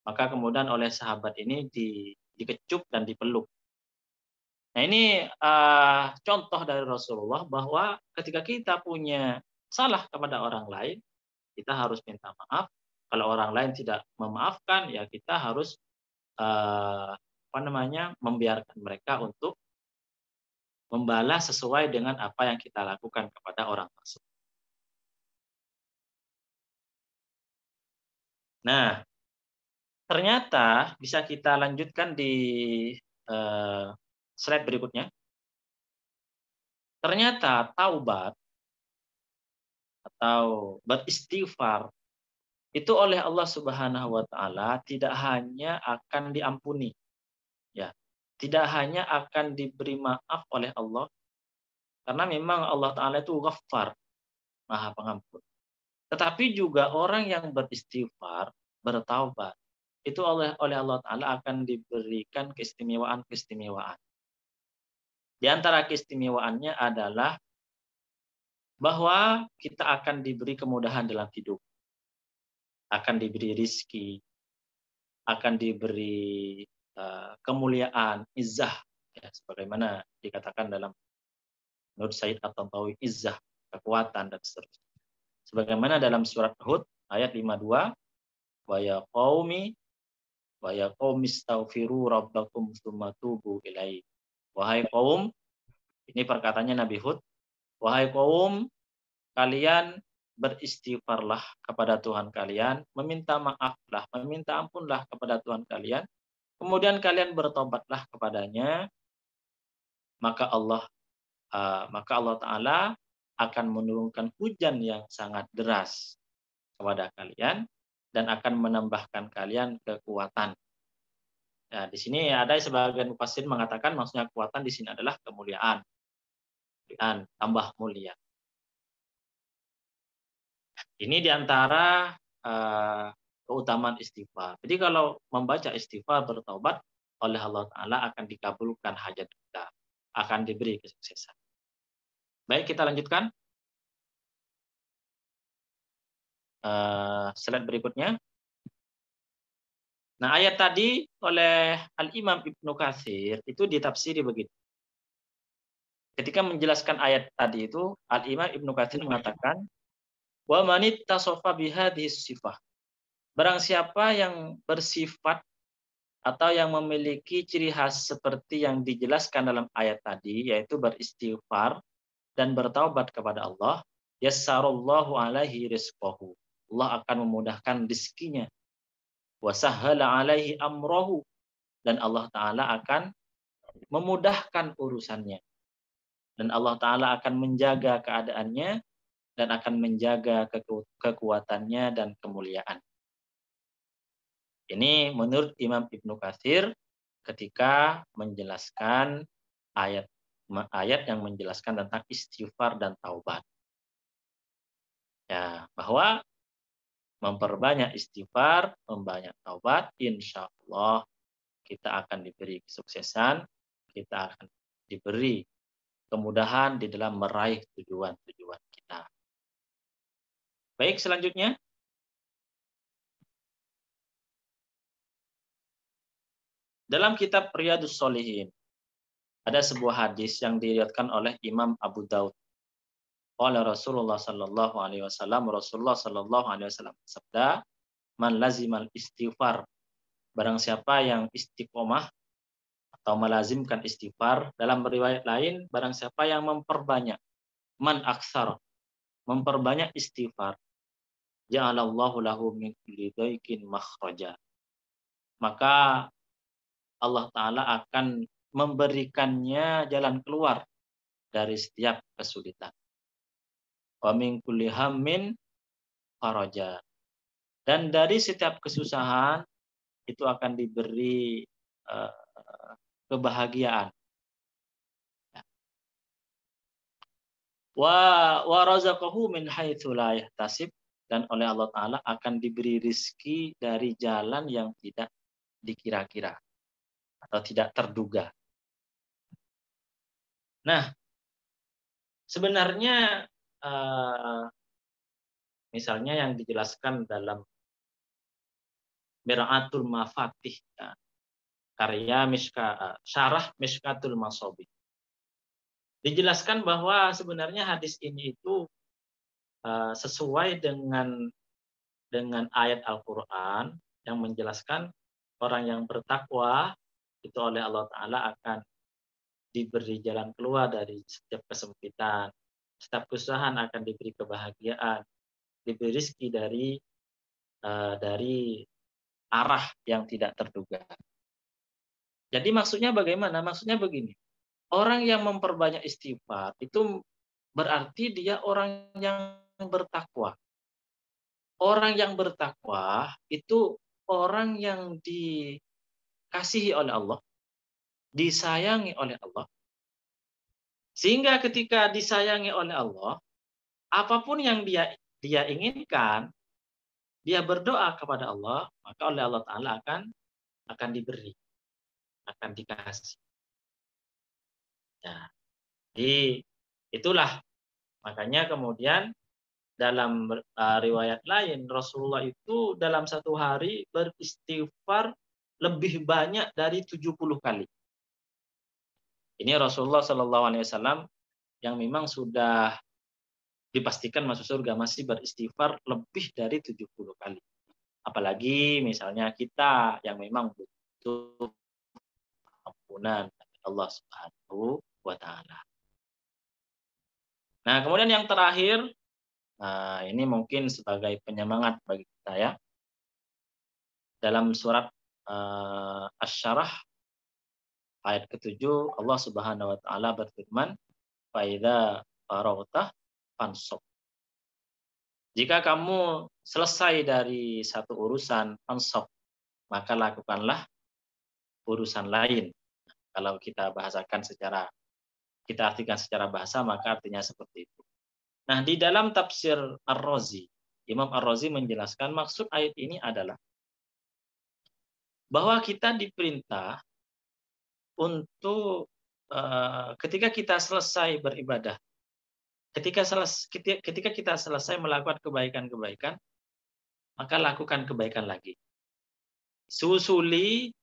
Maka kemudian oleh sahabat ini dikecup dan dipeluk. Nah ini contoh dari Rasulullah bahwa ketika kita punya salah kepada orang lain, kita harus minta maaf. Kalau orang lain tidak memaafkan, ya kita harus membiarkan mereka untuk membalas sesuai dengan apa yang kita lakukan kepada orang tersebut. Nah, ternyata bisa kita lanjutkan di slide berikutnya. Ternyata taubat atau beristighfar itu oleh Allah Subhanahu wa taala tidak hanya akan diampuni, ya. Tidak hanya akan diberi maaf oleh Allah, karena memang Allah taala itu Ghaffar, Maha Pengampun. Tetapi juga orang yang beristighfar, bertaubat, itu oleh Allah taala akan diberikan keistimewaan-keistimewaan. Di antara keistimewaannya adalah bahwa kita akan diberi kemudahan dalam hidup, akan diberi rizki, akan diberi kemuliaan, izzah, ya, sebagaimana dikatakan dalam Nur Said At-Tantawi, izzah, kekuatan dan seterusnya. Sebagaimana dalam surat Hud ayat 52, wa ya qaumi astaghfiru rabbakum tsumma tubu ilaihi. Wahai kaum, ini perkataannya Nabi Hud, wahai kaum, kalian beristighfarlah kepada Tuhan kalian, meminta maaflah, meminta ampunlah kepada Tuhan kalian, kemudian kalian bertobatlah kepadanya, maka Allah Ta'ala akan menurunkan hujan yang sangat deras kepada kalian dan akan menambahkan kalian kekuatan. Nah, di sini ada sebagian mufassir mengatakan maksudnya kekuatan di sini adalah kemuliaan, tambah mulia. Ini diantara keutamaan istighfar. Jadi kalau membaca istighfar, bertaubat, oleh Allah Ta'ala akan dikabulkan hajat kita, akan diberi kesuksesan. Baik, kita lanjutkan. Slide berikutnya. Nah, ayat tadi oleh Al-Imam Ibnu Katsir itu ditafsiri begitu. Ketika menjelaskan ayat tadi itu, Al-Imam Ibnu Katsir mengatakan, wa manit tasofa bihadhis sifah. Barang siapa yang bersifat atau yang memiliki ciri khas seperti yang dijelaskan dalam ayat tadi, yaitu beristighfar dan bertaubat kepada Allah, yassarallahu alaihi rizqahu. Allah akan memudahkan rezekinya. Wa sahhala alaihi amrahu, dan Allah Ta'ala akan memudahkan urusannya. Dan Allah Ta'ala akan menjaga keadaannya dan akan menjaga kekuatannya dan kemuliaan. Ini menurut Imam Ibnu Katsir ketika menjelaskan ayat yang menjelaskan tentang istighfar dan taubat. Ya, bahwa memperbanyak istighfar, memperbanyak taubat, insya Allah kita akan diberi kesuksesan, kita akan diberi kemudahan di dalam meraih tujuan-tujuan kita. Baik, selanjutnya. Dalam kitab Riyadhus Shalihin ada sebuah hadis yang diriwayatkan oleh Imam Abu Daud. Qala Rasulullah sallallahu alaihi wasallam, Rasulullah sallallahu alaihi wasallam sabda, man lazimal istighfar. Barang siapa yang istiqomah atau melazimkan istighfar, dalam riwayat lain barang siapa yang memperbanyak, man aksar, memperbanyak istighfar, ja'alallahu lahu min kulli dhaiqin makhraja. Maka Allah Ta'ala akan memberikannya jalan keluar dari setiap kesulitan. Wa min kulli hammin faraja. Dan dari setiap kesusahan itu akan diberi kebahagiaan. Wa razaqahu min haitsu la yahtasib, dan oleh Allah Ta'ala akan diberi rizki dari jalan yang tidak dikira-kira atau tidak terduga. Nah, Sebenarnya misalnya yang dijelaskan dalam Mir'atul Mafatih, ya, karya Syarah Mishkatul Masabih. Dijelaskan bahwa sebenarnya hadis ini itu sesuai dengan ayat Al-Qur'an yang menjelaskan orang yang bertakwa itu oleh Allah Ta'ala akan diberi jalan keluar dari setiap kesempitan. Setiap kesusahan akan diberi kebahagiaan, diberi rezeki dari arah yang tidak terduga. Jadi maksudnya bagaimana? Maksudnya begini. Orang yang memperbanyak istighfar itu berarti dia orang yang bertakwa. Orang yang bertakwa itu orang yang dikasihi oleh Allah, disayangi oleh Allah. Sehingga ketika disayangi oleh Allah, apapun yang dia inginkan, dia berdoa kepada Allah, maka oleh Allah Ta'ala akan diberi, akan dikasih. Ya. Jadi itulah makanya kemudian dalam riwayat lain Rasulullah itu dalam satu hari beristighfar lebih banyak dari 70 kali. Ini Rasulullah Shallallahu Alaihi Wasallam yang memang sudah dipastikan masuk surga masih beristighfar lebih dari 70 kali. Apalagi misalnya kita yang memang butuh ampunan dari Allah Subhanahu wa Ta'ala. Nah, kemudian yang terakhir, nah ini mungkin sebagai penyemangat bagi kita ya. Dalam surat Asy-Syarah ayat ke-7 Allah Subhanahu wa Ta'ala berfirman, "Fa idza faraghta fansab." Jika kamu selesai dari satu urusan fansab, maka lakukanlah urusan lain. Kalau kita artikan secara bahasa, maka artinya seperti itu. Nah, di dalam tafsir Ar-Razi, Imam Ar-Razi menjelaskan maksud ayat ini adalah bahwa kita diperintah untuk ketika kita selesai beribadah, ketika kita selesai melakukan kebaikan-kebaikan, maka lakukan kebaikan lagi. Susuli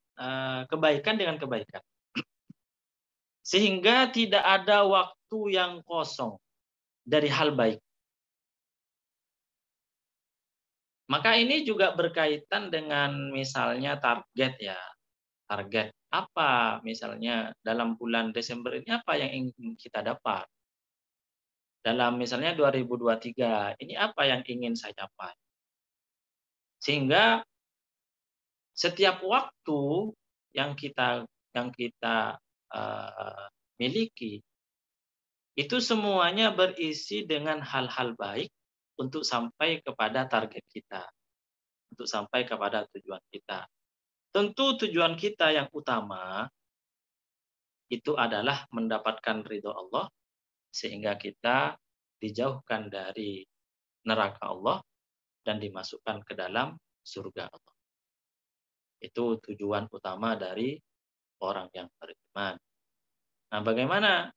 kebaikan dengan kebaikan. Sehingga tidak ada waktu yang kosong dari hal baik. Maka ini juga berkaitan dengan misalnya target ya. Target apa misalnya dalam bulan Desember ini apa yang ingin kita dapat? Dalam misalnya 2023 ini apa yang ingin saya capai? Sehingga setiap waktu yang kita miliki itu semuanya berisi dengan hal-hal baik untuk sampai kepada target kita, untuk sampai kepada tujuan kita. Tentu tujuan kita yang utama itu adalah mendapatkan ridho Allah sehingga kita dijauhkan dari neraka Allah dan dimasukkan ke dalam surga Allah. Itu tujuan utama dari orang yang beriman. Nah, bagaimana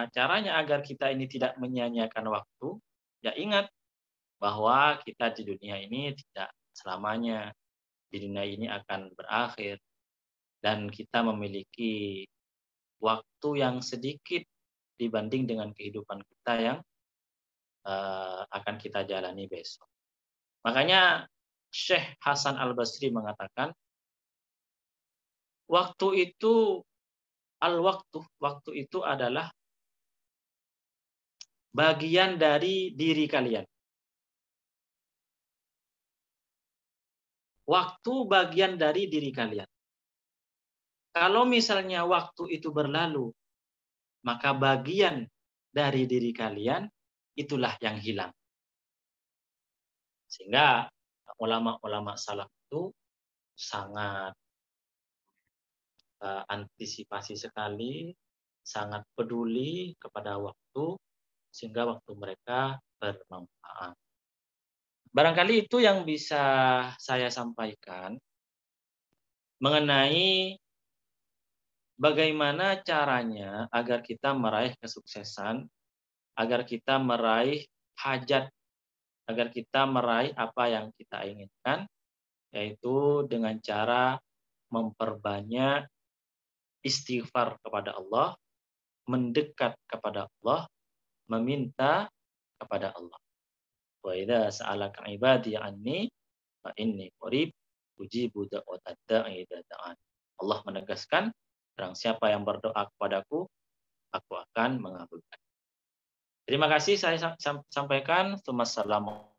caranya agar kita ini tidak menyia-nyiakan waktu? Ya ingat bahwa kita di dunia ini tidak selamanya. Di dunia ini akan berakhir. Dan kita memiliki waktu yang sedikit dibanding dengan kehidupan kita yang akan kita jalani besok. Makanya Syekh Hasan Al-Basri mengatakan, waktu itu adalah bagian dari diri kalian. Waktu bagian dari diri kalian. Kalau misalnya waktu itu berlalu, maka bagian dari diri kalian itulah yang hilang. Sehingga ulama-ulama salaf itu sangat antisipasi sekali, sangat peduli kepada waktu, sehingga waktu mereka bermanfaat. Barangkali itu yang bisa saya sampaikan mengenai bagaimana caranya agar kita meraih kesuksesan, agar kita meraih hajat, agar kita meraih apa yang kita inginkan, yaitu dengan cara memperbanyak istighfar kepada Allah, mendekat kepada Allah, meminta kepada Allah. Wa idza sa'alaka ibadi anni fa inni qarib ujibu da'watad da'i idza da'an. Allah menegaskan, barang siapa yang berdoa kepadaku, aku akan mengabulkan. Terima kasih saya sampaikan. Wassalamualaikum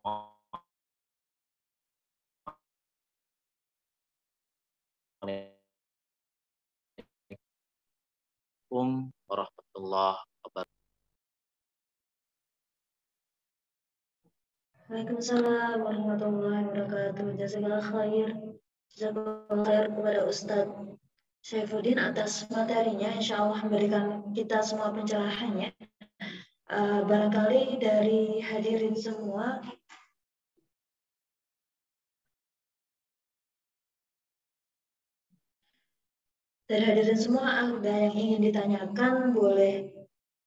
warahmatullahi wabarakatuh. Waalaikumsalam warahmatullahi wabarakatuh. Jazakallah khair. Jazakallah khair kepada Ustadz Syaifuddin atas materinya. Insya Allah memberikan kita semua pencerahannya. Barangkali dari hadirin semua ada yang ingin ditanyakan, boleh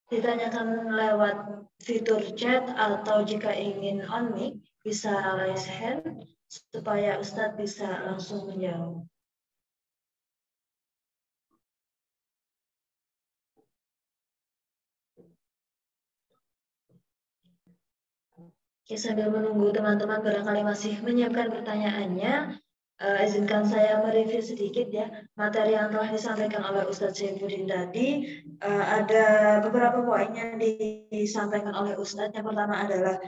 ditanyakan lewat fitur chat atau jika ingin on mic bisa raise hand supaya Ustadz bisa langsung menjawab. Oke, sambil menunggu teman-teman barangkali masih menyiapkan pertanyaannya, izinkan saya mereview sedikit ya materi yang telah disampaikan oleh Ustadz Syaifuddin tadi. Ada beberapa poin yang disampaikan oleh Ustadz. Yang pertama adalah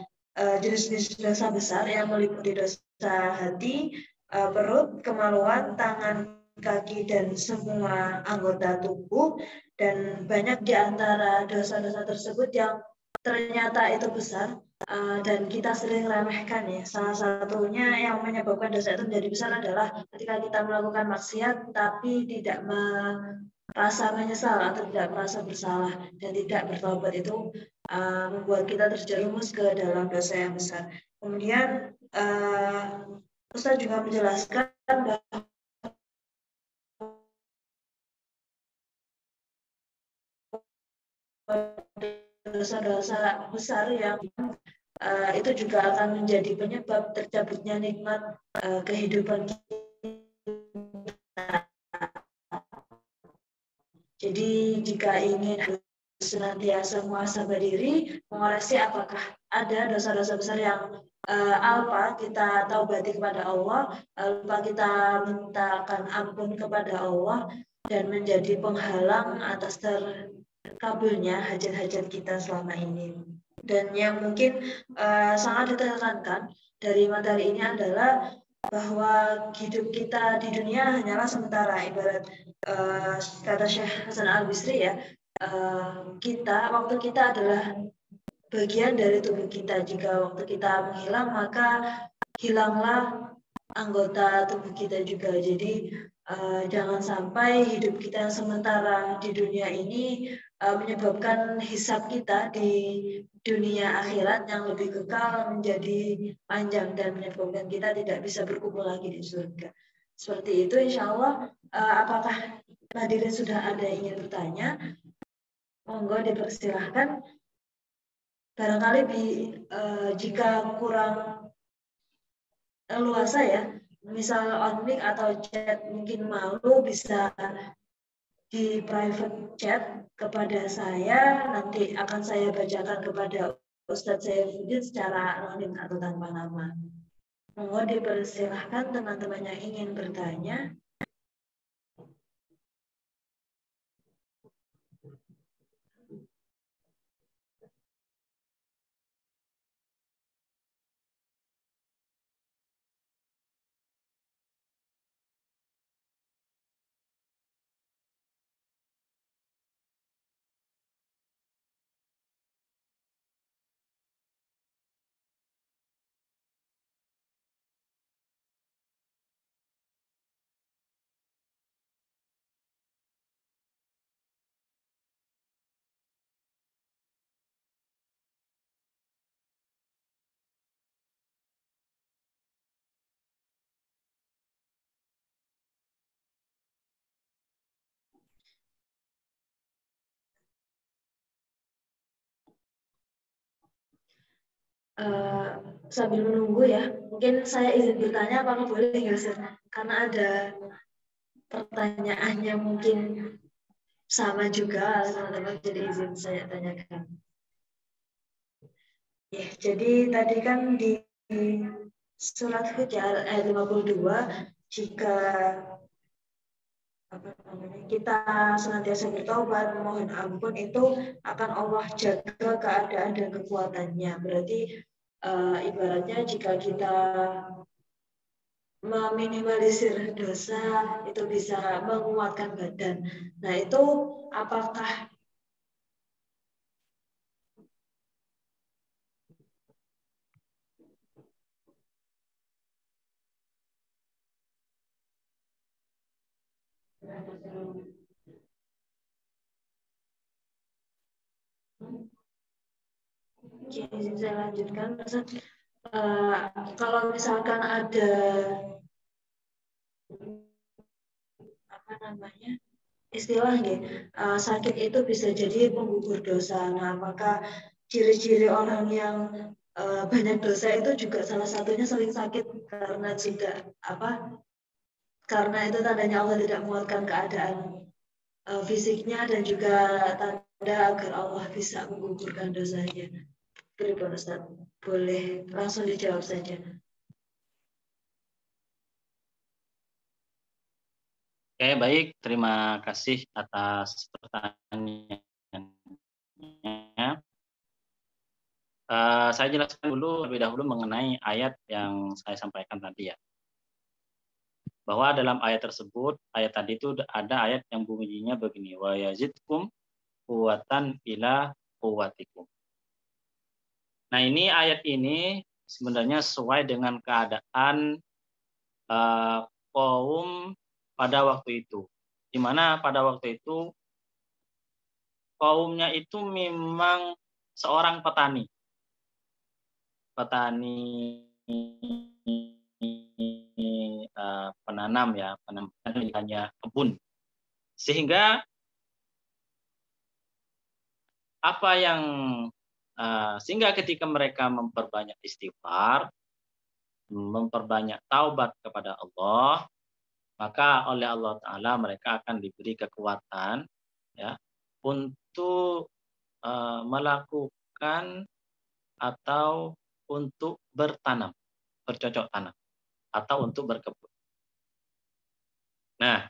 jenis-jenis dosa besar yang meliputi dosa hati, perut, kemaluan, tangan, kaki, dan semua anggota tubuh. Dan banyak di antara dosa-dosa tersebut yang ternyata itu besar. Dan kita sering remehkan ya. Salah satunya yang menyebabkan dosa itu menjadi besar adalah ketika kita melakukan maksiat tapi tidak merasa menyesal atau tidak merasa bersalah dan tidak bertobat, itu membuat kita terjerumus ke dalam dosa yang besar. Kemudian Ustaz juga menjelaskan bahwa dosa-dosa besar yang itu juga akan menjadi penyebab tercabutnya nikmat kehidupan kita. Jadi jika ingin senantiasa muhasabah diri, mengoreksi apakah ada dosa-dosa besar yang alpa kita taubati kepada Allah, lupa kita mintakan ampun kepada Allah dan menjadi penghalang atas terkabulnya hajat-hajat kita selama ini. Dan yang mungkin sangat ditekankan dari materi ini adalah bahwa hidup kita di dunia hanyalah sementara. Ibarat kata Syekh Hasan Al-Bisri ya, waktu kita adalah bagian dari tubuh kita. Jika waktu kita menghilang, maka hilanglah anggota tubuh kita juga. Jadi jangan sampai hidup kita yang sementara di dunia ini menyebabkan hisab kita di dunia akhirat yang lebih kekal menjadi panjang dan menyebabkan kita tidak bisa berkumpul lagi di surga. Seperti itu, insya Allah. Apakah hadirin sudah ada yang ingin bertanya? Monggo dipersilahkan. Barangkali jika kurang luasa ya, misal on mic atau chat mungkin malu, bisa di private chat kepada saya, nanti akan saya bacakan kepada Ustadz Syaifuddin secara anonim atau tanpa nama. Monggo dipersilahkan teman-teman yang ingin bertanya. eh, sambil menunggu ya, mungkin saya izin bertanya apakah boleh nggak Ustaz? Karena ada pertanyaannya mungkin sama juga teman-teman, jadi izin saya tanyakan. Ya, jadi tadi kan di surat Hud ayat 52, jika kita senantiasa bertobat, memohon ampun, itu akan Allah jaga keadaan dan kekuatannya. Berarti ibaratnya jika kita meminimalisir dosa itu bisa menguatkan badan. Nah, itu apakah saya lanjutkan, kalau misalkan ada apa namanya istilahnya sakit itu bisa jadi penggugur dosa. Nah, maka ciri-ciri orang yang banyak dosa itu juga salah satunya sering sakit karena juga apa? Karena itu tandanya Allah tidak menguatkan keadaan fisiknya dan juga tanda agar Allah bisa menggugurkan dosanya. Berikan Ustaz, boleh langsung dijawab saja. Oke, baik. Terima kasih atas pertanyaannya. Saya jelaskan dulu lebih dahulu mengenai ayat yang saya sampaikan tadi ya. Bahwa dalam ayat tersebut, ayat tadi itu ada ayat yang bunyinya begini, wa yazidkum quwwatan ila quwwatikum. Nah, ini ayat ini sebenarnya sesuai dengan keadaan kaum pada waktu itu. Di mana pada waktu itu kaumnya itu memang seorang petani. Penanam ya, hanya kebun. Sehingga apa yang sehingga ketika mereka memperbanyak istighfar, memperbanyak taubat kepada Allah, maka oleh Allah Ta'ala mereka akan diberi kekuatan ya untuk melakukan atau untuk bertanam, bercocok tanam, atau untuk berkebun. Nah,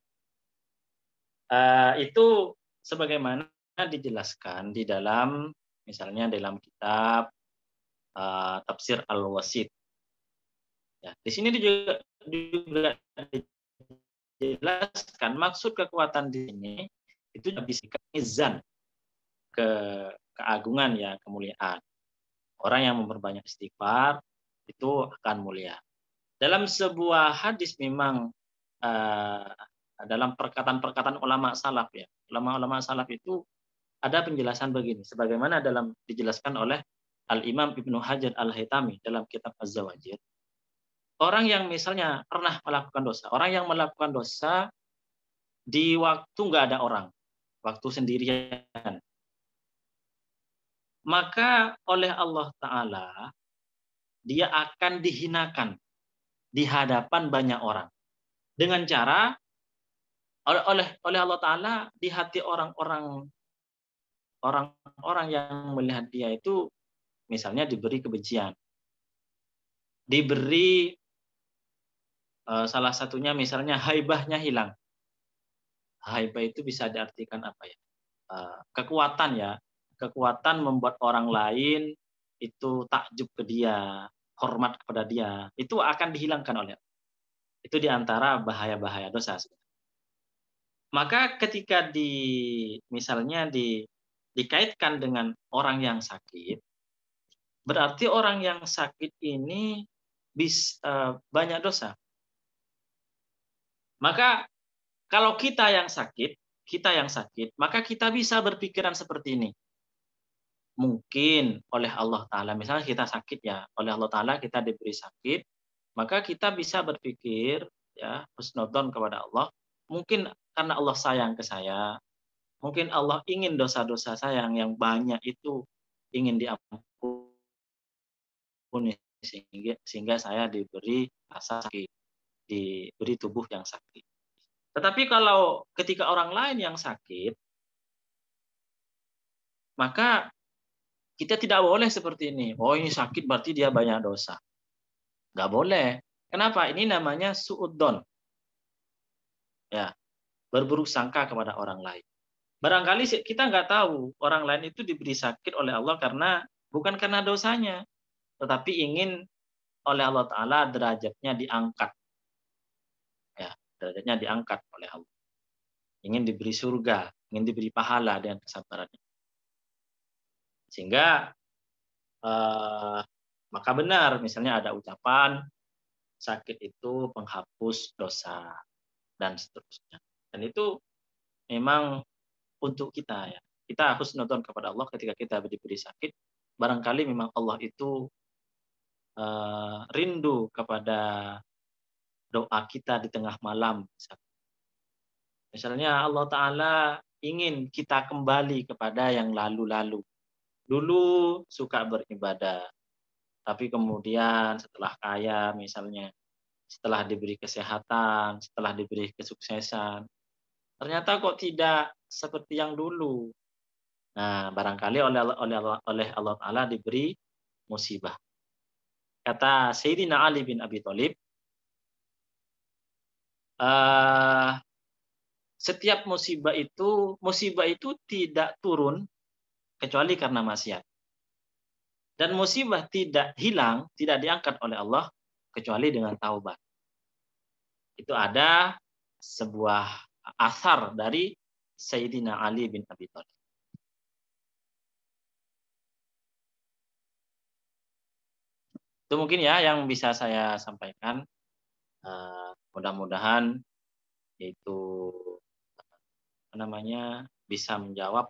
itu sebagaimana dijelaskan di dalam, misalnya dalam kitab Tafsir Al-Wasit. Ya, di sini juga dijelaskan maksud kekuatan di sini itu bisa izan keagungan ya, kemuliaan. Orang yang memperbanyak istighfar itu akan mulia. Dalam sebuah hadis memang dalam perkataan-perkataan ulama salaf ya. Ulama-ulama salaf itu ada penjelasan begini, sebagaimana dalam dijelaskan oleh Al-Imam Ibnu Hajar Al-Haytami dalam kitab Az-Zawajir. Orang yang misalnya pernah melakukan dosa, orang yang melakukan dosa di waktu nggak ada orang, waktu sendirian, maka oleh Allah Ta'ala dia akan dihinakan di hadapan banyak orang. Dengan cara oleh Allah Ta'ala di hati orang-orang yang melihat dia itu misalnya diberi kebencian, diberi salah satunya misalnya haibahnya hilang. Haibah itu bisa diartikan apa ya? Kekuatan ya, kekuatan membuat orang lain itu takjub ke dia, hormat kepada dia, itu akan dihilangkan oleh Allah. Itu diantara bahaya-bahaya dosa. Maka ketika misalnya dikaitkan dengan orang yang sakit, berarti orang yang sakit ini banyak dosa. Maka kalau kita yang sakit, maka kita bisa berpikiran seperti ini. Mungkin oleh Allah Ta'ala, misalnya kita sakit ya, oleh Allah Ta'ala kita diberi sakit, maka kita bisa berpikir ya, husnudon kepada Allah, mungkin karena Allah sayang ke saya, mungkin Allah ingin dosa-dosa saya yang banyak itu ingin diampuni. diampuni sehingga saya diberi rasa sakit, diberi tubuh yang sakit. Tetapi kalau ketika orang lain yang sakit, maka kita tidak boleh seperti ini. Oh, ini sakit berarti dia banyak dosa. Nggak boleh. Kenapa? Ini namanya suudzon. Ya, berburuk sangka kepada orang lain. Barangkali kita nggak tahu orang lain itu diberi sakit oleh Allah bukan karena dosanya, tetapi ingin oleh Allah Ta'ala derajatnya diangkat. Ya, derajatnya diangkat oleh Allah. Ingin diberi surga, ingin diberi pahala dengan kesabarannya. Sehingga maka benar, misalnya ada ucapan sakit itu penghapus dosa dan seterusnya. Dan itu memang untuk kita ya. Kita harus nonton kepada Allah ketika kita diberi sakit. Barangkali memang Allah itu rindu kepada doa kita di tengah malam. Misalnya Allah Ta'ala ingin kita kembali kepada yang lalu-lalu. Dulu suka beribadah, tapi kemudian setelah kaya misalnya, setelah diberi kesehatan, setelah diberi kesuksesan, ternyata kok tidak seperti yang dulu. Nah, barangkali oleh Allah Ta'ala diberi musibah. Kata Sayyidina Ali bin Abi Thalib, setiap musibah itu tidak turun kecuali karena maksiat. Dan musibah tidak hilang, tidak diangkat oleh Allah kecuali dengan taubat. Itu ada sebuah asar dari Sayyidina Ali bin Abi Thalib. Itu mungkin ya yang bisa saya sampaikan. Mudah-mudahan itu bisa menjawab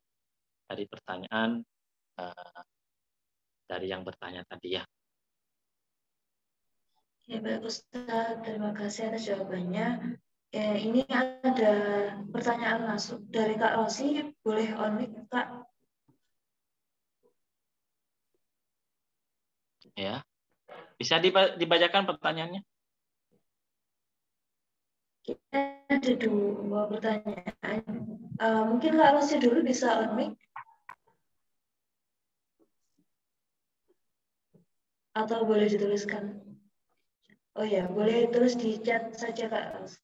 dari pertanyaan dari yang bertanya tadi ya. Ya baik Ustaz, terima kasih atas jawabannya. Ini ada pertanyaan masuk dari Kak Rosi, boleh on mic Kak? Ya, bisa dibacakan pertanyaannya? Kita ada 2 pertanyaan. Mungkin Kak Rosi dulu bisa on mic? Atau boleh dituliskan? Oh ya, boleh tulis di chat saja Kak Rosi.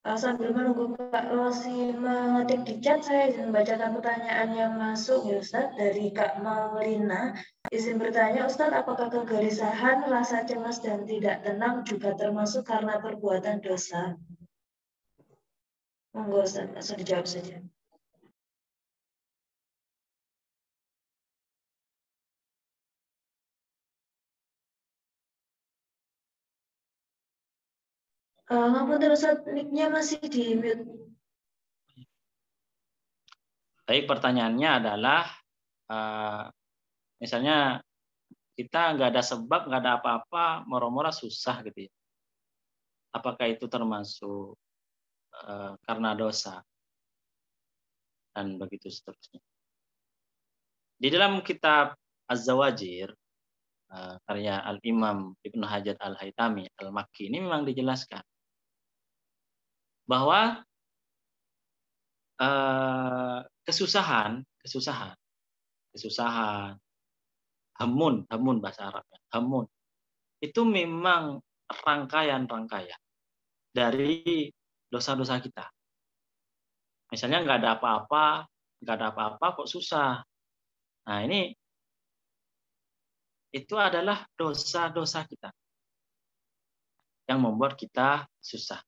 Sambil menunggu Kak Rosi mengetik di chat, saya izin membacakan pertanyaan yang masuk ya Ustaz dari Kak Maulina. Izin bertanya Ustaz, apakah kegelisahan, rasa cemas dan tidak tenang juga termasuk karena perbuatan dosa? Monggo Ustaz, langsung dijawab saja. Ngapunten Ustaz, mic-nya masih di mute. Baik, pertanyaannya adalah misalnya kita nggak ada sebab, nggak ada apa-apa, moro-moro susah gitu ya. Apakah itu termasuk karena dosa dan begitu seterusnya. Di dalam kitab Az-Zawajir karya Al-Imam Ibnu Hajar Al-Haytami Al-Makki ini memang dijelaskan bahwa kesusahan, hamun bahasa Arabnya, hamun itu memang rangkaian dari dosa-dosa kita. Misalnya nggak ada apa-apa kok susah. Nah ini itu adalah dosa-dosa kita yang membuat kita susah.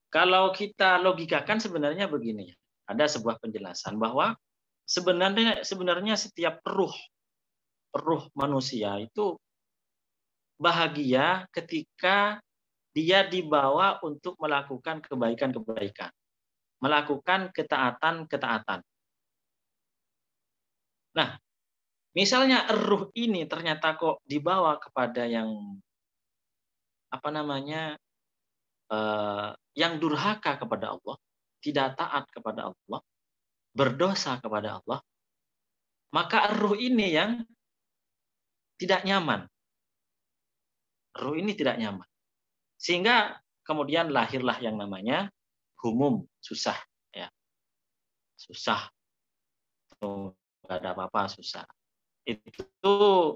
Kalau kita logikakan sebenarnya begini, ada sebuah penjelasan bahwa sebenarnya setiap ruh manusia itu bahagia ketika dia dibawa untuk melakukan kebaikan-kebaikan, melakukan ketaatan-ketaatan. Nah, misalnya ruh ini ternyata kok dibawa kepada yang yang durhaka kepada Allah, tidak taat kepada Allah, berdosa kepada Allah, maka ruh ini yang tidak nyaman. Ruh ini tidak nyaman. Sehingga kemudian lahirlah yang namanya humum, susah. Ya. Susah. Nggak ada apa-apa, susah. Itu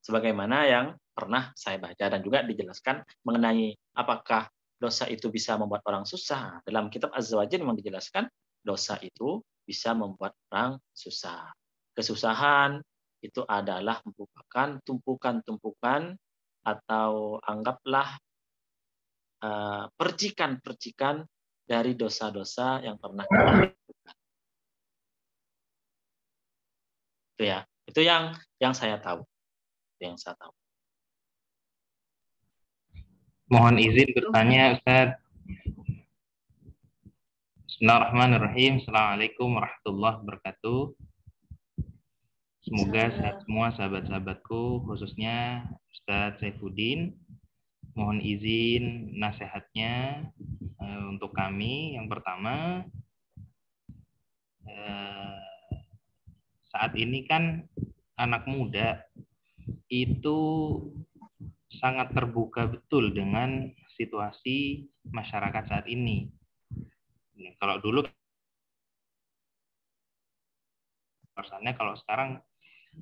sebagaimana yang pernah saya baca dan juga dijelaskan mengenai apakah dosa itu bisa membuat orang susah. Dalam kitab Az-Zawajir memang dijelaskan dosa itu bisa membuat orang susah. Kesusahan itu adalah merupakan tumpukan-tumpukan atau anggaplah percikan-percikan dari dosa-dosa yang pernah kita lakukan. Itu ya, itu yang saya tahu. Yang saya tahu. Mohon izin bertanya, Ustaz. Bismillahirrahmanirrahim. Assalamualaikum warahmatullahi wabarakatuh. Semoga sehat semua sahabat-sahabatku, khususnya Ustaz Saifuddin. Mohon izin nasihatnya untuk kami. Yang pertama, saat ini kan anak muda itu sangat terbuka betul dengan situasi masyarakat saat ini. Kalau dulu, rasanya kalau sekarang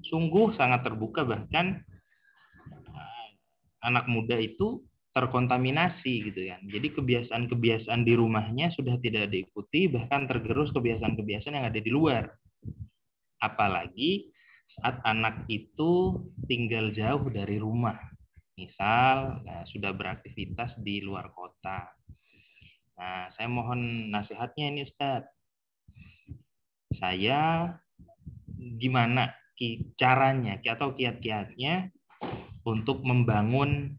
sungguh sangat terbuka, bahkan anak muda itu terkontaminasi gitu kan. Jadi kebiasaan-kebiasaan di rumahnya sudah tidak diikuti, bahkan tergerus kebiasaan-kebiasaan yang ada di luar. Apalagi saat anak itu tinggal jauh dari rumah. Misal sudah beraktivitas di luar kota. Nah, saya mohon nasihatnya ini Ustaz. Saya gimana caranya atau kiat-kiatnya untuk membangun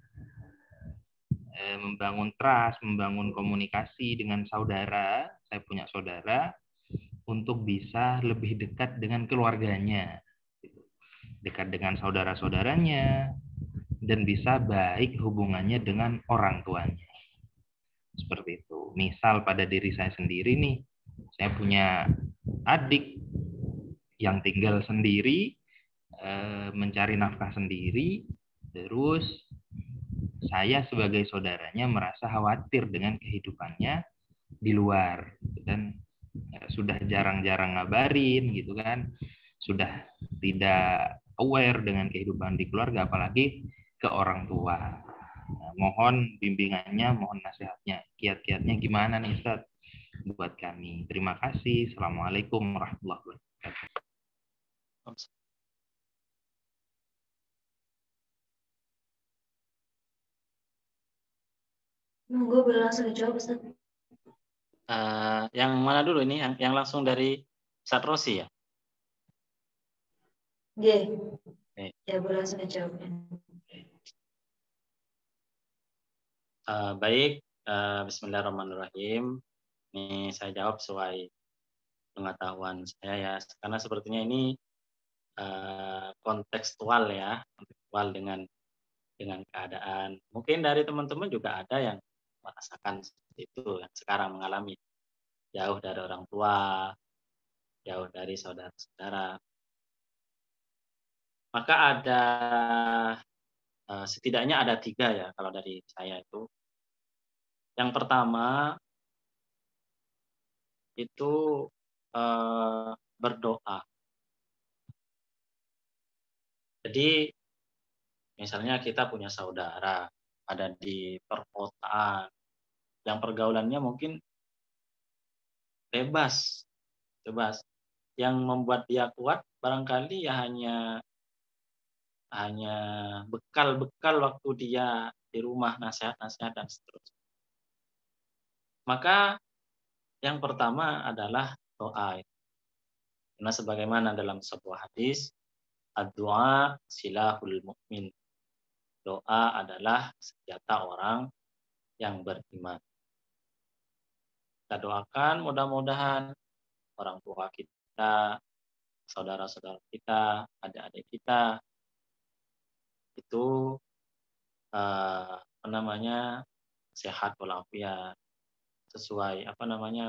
trust, membangun komunikasi dengan saudara. Saya punya saudara untuk bisa lebih dekat dengan keluarganya, dekat dengan saudara-saudaranya, dan bisa baik hubungannya dengan orang tuanya. Seperti itu. Misal pada diri saya sendiri nih, saya punya adik yang tinggal sendiri, mencari nafkah sendiri, terus saya sebagai saudaranya merasa khawatir dengan kehidupannya di luar, dan sudah jarang-jarang ngabarin gitu kan, sudah tidak aware dengan kehidupan di keluarga, apalagi ke orang tua. Mohon bimbingannya, mohon nasihatnya, kiat-kiatnya gimana nih Ustaz buat kami. Terima kasih. Assalamualaikum warahmatullahi wabarakatuh. Monggo boleh langsung dijawab Ustaz. Yang mana dulu ini? Yang langsung dari Ustaz Rosi ya? Iya. Ya boleh langsung dijawab. Baik, bismillahirrahmanirrahim. Ini saya jawab sesuai pengetahuan saya ya, karena sepertinya ini kontekstual ya, kontekstual dengan keadaan. Mungkin dari teman-teman juga ada yang merasakan seperti itu, yang sekarang mengalami jauh dari orang tua, jauh dari saudara-saudara. Maka ada setidaknya ada 3 ya kalau dari saya itu. Yang pertama itu berdoa. Jadi misalnya kita punya saudara ada di perkotaan yang pergaulannya mungkin bebas. Yang membuat dia kuat barangkali ya hanya bekal-bekal waktu dia di rumah, nasihat-nasihat dan seterusnya. Maka yang pertama adalah doa. Karena sebagaimana dalam sebuah hadis, ad-du'a silahul mu'min. Doa adalah senjata orang yang beriman. Kita doakan mudah-mudahan orang tua kita, saudara-saudara kita, adik-adik kita itu sehat walafiat, sesuai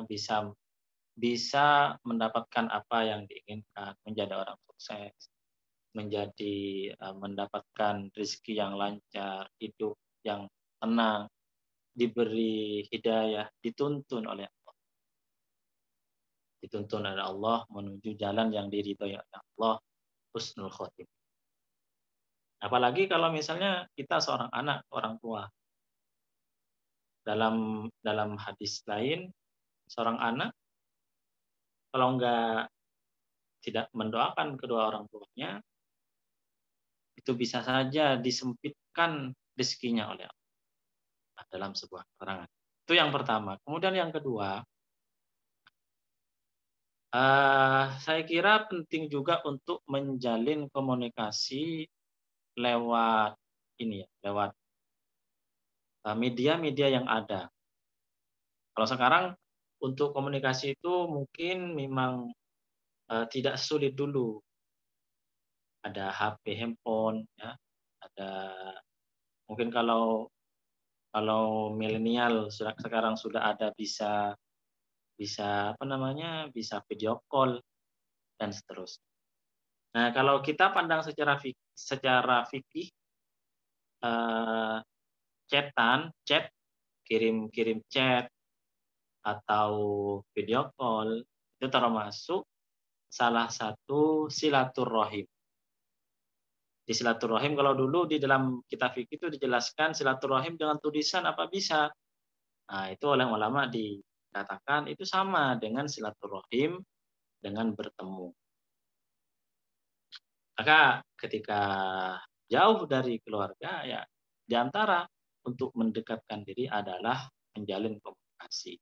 bisa bisa mendapatkan apa yang diinginkan, menjadi orang sukses, menjadi mendapatkan rezeki yang lancar, hidup yang tenang, diberi hidayah, dituntun oleh Allah menuju jalan yang diridhoi oleh Allah, husnul khotimah. Apalagi kalau misalnya kita seorang anak, orang tua. Dalam hadis lain, seorang anak kalau tidak mendoakan kedua orang tuanya, itu bisa saja disempitkan rezekinya oleh Allah dalam sebuah keterangan. Itu yang pertama. Kemudian yang kedua, saya kira penting juga untuk menjalin komunikasi lewat lewat media-media yang ada. Kalau sekarang untuk komunikasi itu mungkin memang tidak sulit dulu. Ada HP, handphone, ya. Ada mungkin kalau milenial sekarang sudah ada bisa bisa video call dan seterusnya. Nah, kalau kita pandang secara fikih, chat, kirim chat atau video call itu termasuk salah satu silaturahim. Di silaturahim, kalau dulu di dalam kitab fikih itu dijelaskan silaturahim dengan tulisan apa bisa. Nah, itu oleh ulama dikatakan itu sama dengan silaturahim dengan bertemu. Maka ketika jauh dari keluarga, ya di antara untuk mendekatkan diri adalah menjalin komunikasi.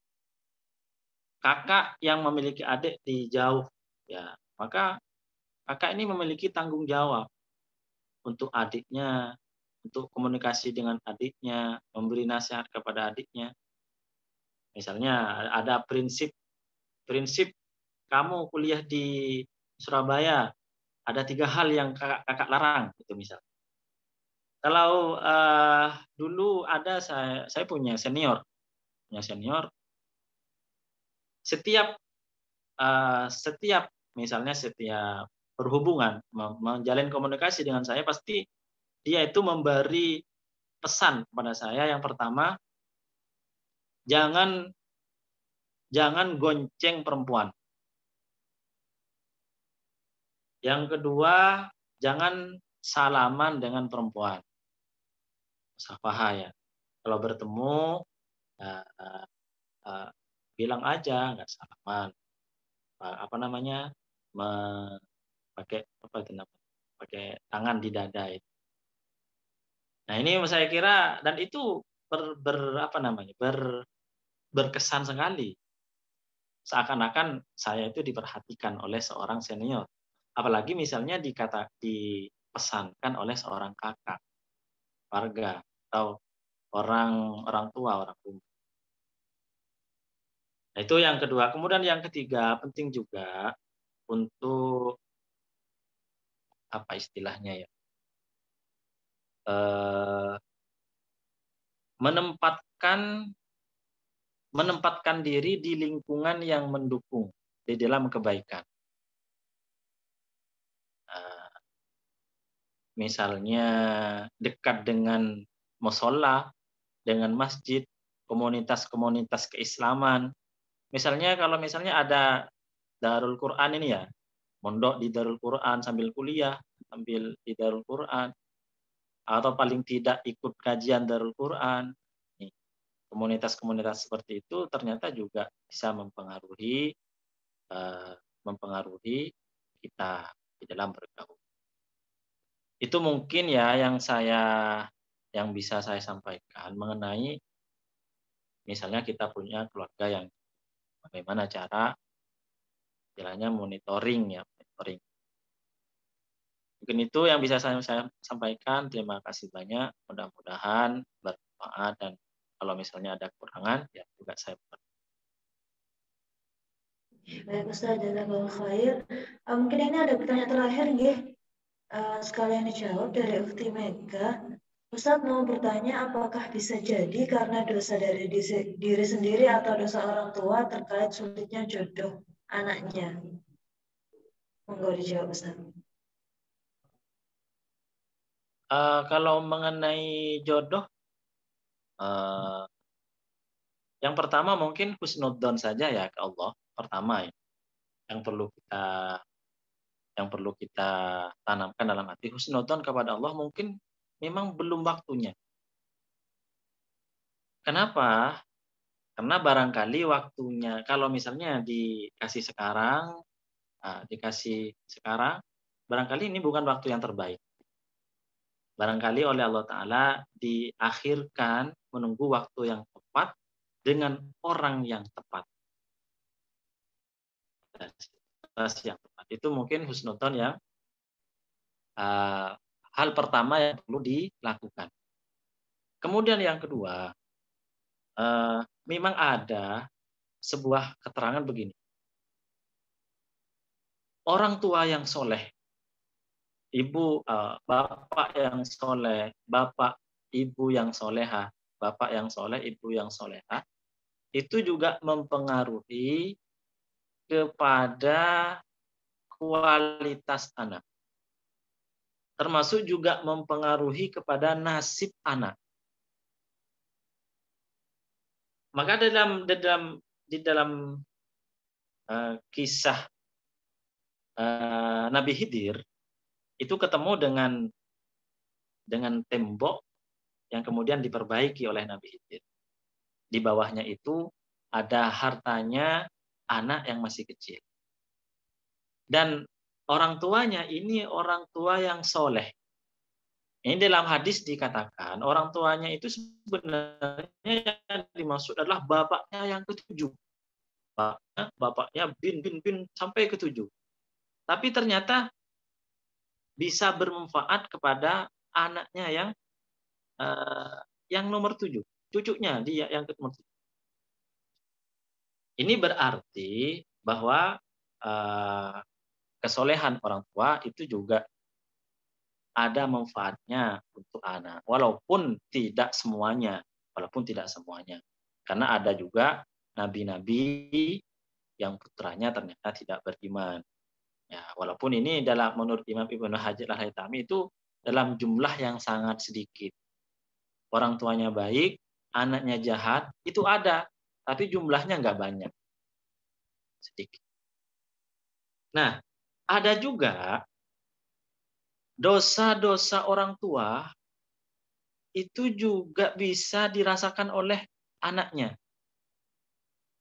Kakak yang memiliki adik di jauh, ya maka kakak ini memiliki tanggung jawab untuk adiknya, untuk komunikasi dengan adiknya, memberi nasihat kepada adiknya. Misalnya ada prinsip kamu kuliah di Surabaya, ada 3 hal yang kakak larang, itu misal. Kalau dulu ada saya punya senior, setiap misalnya setiap berhubungan menjalin komunikasi dengan saya, pasti dia itu memberi pesan kepada saya. Yang pertama, jangan gonceng perempuan. Yang kedua, jangan salaman dengan perempuan. Musafahah ya. Kalau bertemu bilang aja, nggak salaman. Pakai tangan di dada itu. Nah, ini saya kira, dan itu berkesan sekali. Seakan-akan saya itu diperhatikan oleh seorang senior. Apalagi misalnya dipesankan oleh seorang kakak, warga, atau orang tua, orang rumah. Nah, itu yang kedua. Kemudian yang ketiga, penting juga untuk apa istilahnya ya, menempatkan diri di lingkungan yang mendukung di dalam kebaikan. Misalnya dekat dengan mushola, dengan masjid, komunitas-komunitas keislaman. Misalnya kalau ada Darul Quran ini ya, mondok di Darul Quran sambil kuliah, sambil di Darul Quran, atau paling tidak ikut kajian Darul Quran. Komunitas-komunitas seperti itu ternyata juga bisa mempengaruhi kita di dalam bergaul. Itu mungkin ya yang bisa saya sampaikan mengenai misalnya kita punya keluarga yang bagaimana cara istilahnya monitoring. Mungkin itu yang bisa saya sampaikan. Terima kasih banyak. Mudah-mudahan bermanfaat, dan kalau misalnya ada kekurangan ya juga saya Baik Ustaz, jazakallahu khair. Mungkin ini ada pertanyaan terakhir nggih. Sekalian dijawab dari Ukti Mega. Ustadz mau bertanya, apakah bisa jadi karena dosa dari diri sendiri atau dosa orang tua terkait sulitnya jodoh anaknya? Monggo dijawab, Ustadz. Kalau mengenai jodoh, yang pertama mungkin husnudzon saja ya ke Allah. Pertama ya, yang perlu kita tanamkan dalam hati, husnudzon kepada Allah, mungkin memang belum waktunya. Kenapa? Karena barangkali waktunya, kalau misalnya dikasih sekarang, barangkali ini bukan waktu yang terbaik. Barangkali oleh Allah Ta'ala diakhirkan menunggu waktu yang tepat dengan orang yang tepat. Yang tepat itu mungkin husnudzon yang hal pertama yang perlu dilakukan. Kemudian yang kedua, memang ada sebuah keterangan begini. Orang tua yang soleh, bapak yang soleh, bapak, ibu yang soleha, bapak yang soleh, ibu yang soleha, itu juga mempengaruhi kepada kualitas anak. Termasuk juga mempengaruhi kepada nasib anak. Maka di dalam kisah Nabi Khidir itu ketemu dengan tembok yang kemudian diperbaiki oleh Nabi Khidir. Di bawahnya itu ada hartanya anak yang masih kecil. Dan orang tuanya ini orang tua yang soleh. Ini dalam hadis dikatakan orang tuanya itu sebenarnya yang dimaksud adalah bapaknya yang ketujuh. Bapaknya bin sampai ketujuh. Tapi ternyata bisa bermanfaat kepada anaknya yang nomor 7. Cucunya dia yang nomor 7. Ini berarti bahwa kesolehan orang tua itu juga ada manfaatnya untuk anak, walaupun tidak semuanya. Karena ada juga nabi-nabi yang putranya ternyata tidak beriman. Ya, walaupun ini menurut Imam Ibnu Hajar Al-Haytami itu dalam jumlah yang sangat sedikit. Orang tuanya baik, anaknya jahat, itu ada, tapi jumlahnya nggak banyak. Sedikit. Nah, ada juga dosa-dosa orang tua itu juga bisa dirasakan oleh anaknya.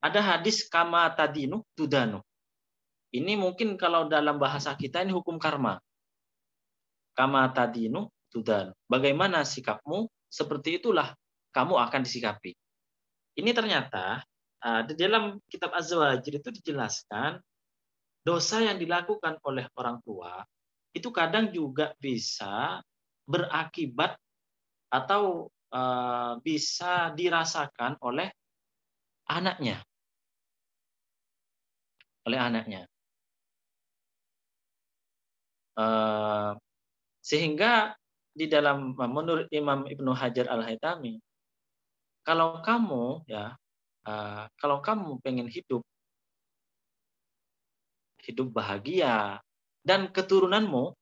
Ada hadis kama tadinu tudanu. Ini mungkin kalau dalam bahasa kita ini hukum karma. Kama tadinu tudanu. Bagaimana sikapmu, seperti itulah kamu akan disikapi. Ini ternyata di dalam kitab Az-Zawajir itu dijelaskan dosa yang dilakukan oleh orang tua itu kadang juga bisa berakibat atau bisa dirasakan oleh anaknya. Sehingga di dalam menurut Imam Ibnu Hajar Al-Haytami, kalau kamu pengen hidup bahagia dan keturunanmu,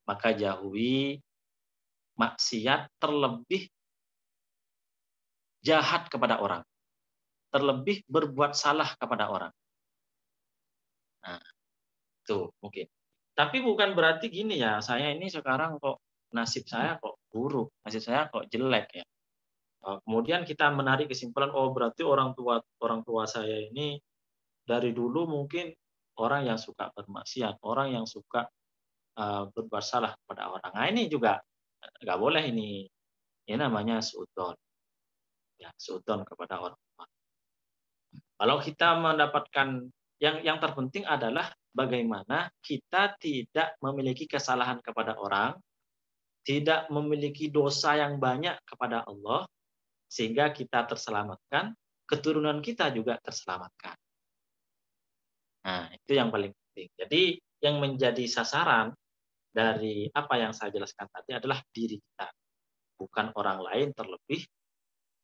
maka jauhi maksiat, terlebih jahat kepada orang, terlebih berbuat salah kepada orang. Nah, itu mungkin. Tapi bukan berarti gini ya, saya ini sekarang kok nasib saya kok buruk, nasib saya kok jelek ya. Kemudian kita menarik kesimpulan, oh berarti orang tua saya ini dari dulu mungkin orang yang suka bermaksiat, orang yang suka berbuat salah kepada orang. Nah ini juga nggak boleh ini. Ini namanya suudzon. Ya, suudzon kepada orang tua. Kalau kita mendapatkan yang terpenting adalah bagaimana kita tidak memiliki kesalahan kepada orang, tidak memiliki dosa yang banyak kepada Allah, sehingga kita terselamatkan, keturunan kita juga terselamatkan. Nah, itu yang paling penting. Jadi yang menjadi sasaran dari apa yang saya jelaskan tadi adalah diri kita, bukan orang lain, terlebih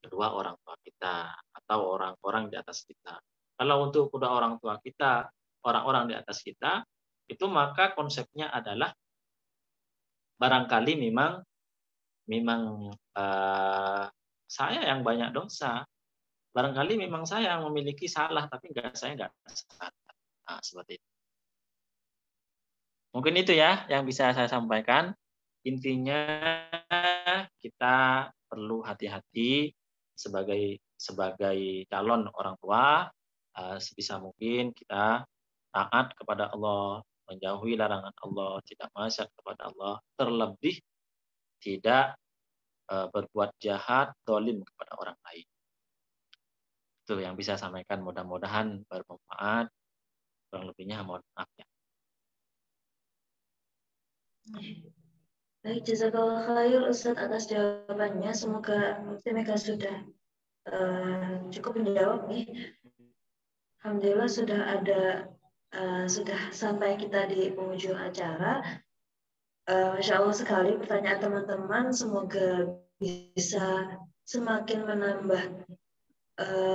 kedua orang tua kita atau orang-orang di atas kita. Kalau untuk kedua orang tua kita, orang-orang di atas kita, itu maka konsepnya adalah barangkali memang saya yang banyak dosa. Barangkali memang saya yang memiliki salah, tapi saya nggak sadar. Nah, seperti itu. Mungkin itu ya yang bisa saya sampaikan. Intinya kita perlu hati-hati sebagai calon orang tua. Sebisa mungkin kita taat kepada Allah, menjauhi larangan Allah, tidak maksiat kepada Allah, terlebih tidak berbuat jahat, zalim kepada orang lain. Itu yang bisa saya sampaikan, mudah-mudahan bermanfaat. Kurang lebihnya mohon maaf ya. Baik, jazakallah khair Ustaz atas jawabannya. Semoga mereka sudah cukup menjawab nih. Alhamdulillah sudah sampai kita di penghujung acara. Masya Allah sekali pertanyaan teman-teman. Semoga bisa semakin menambah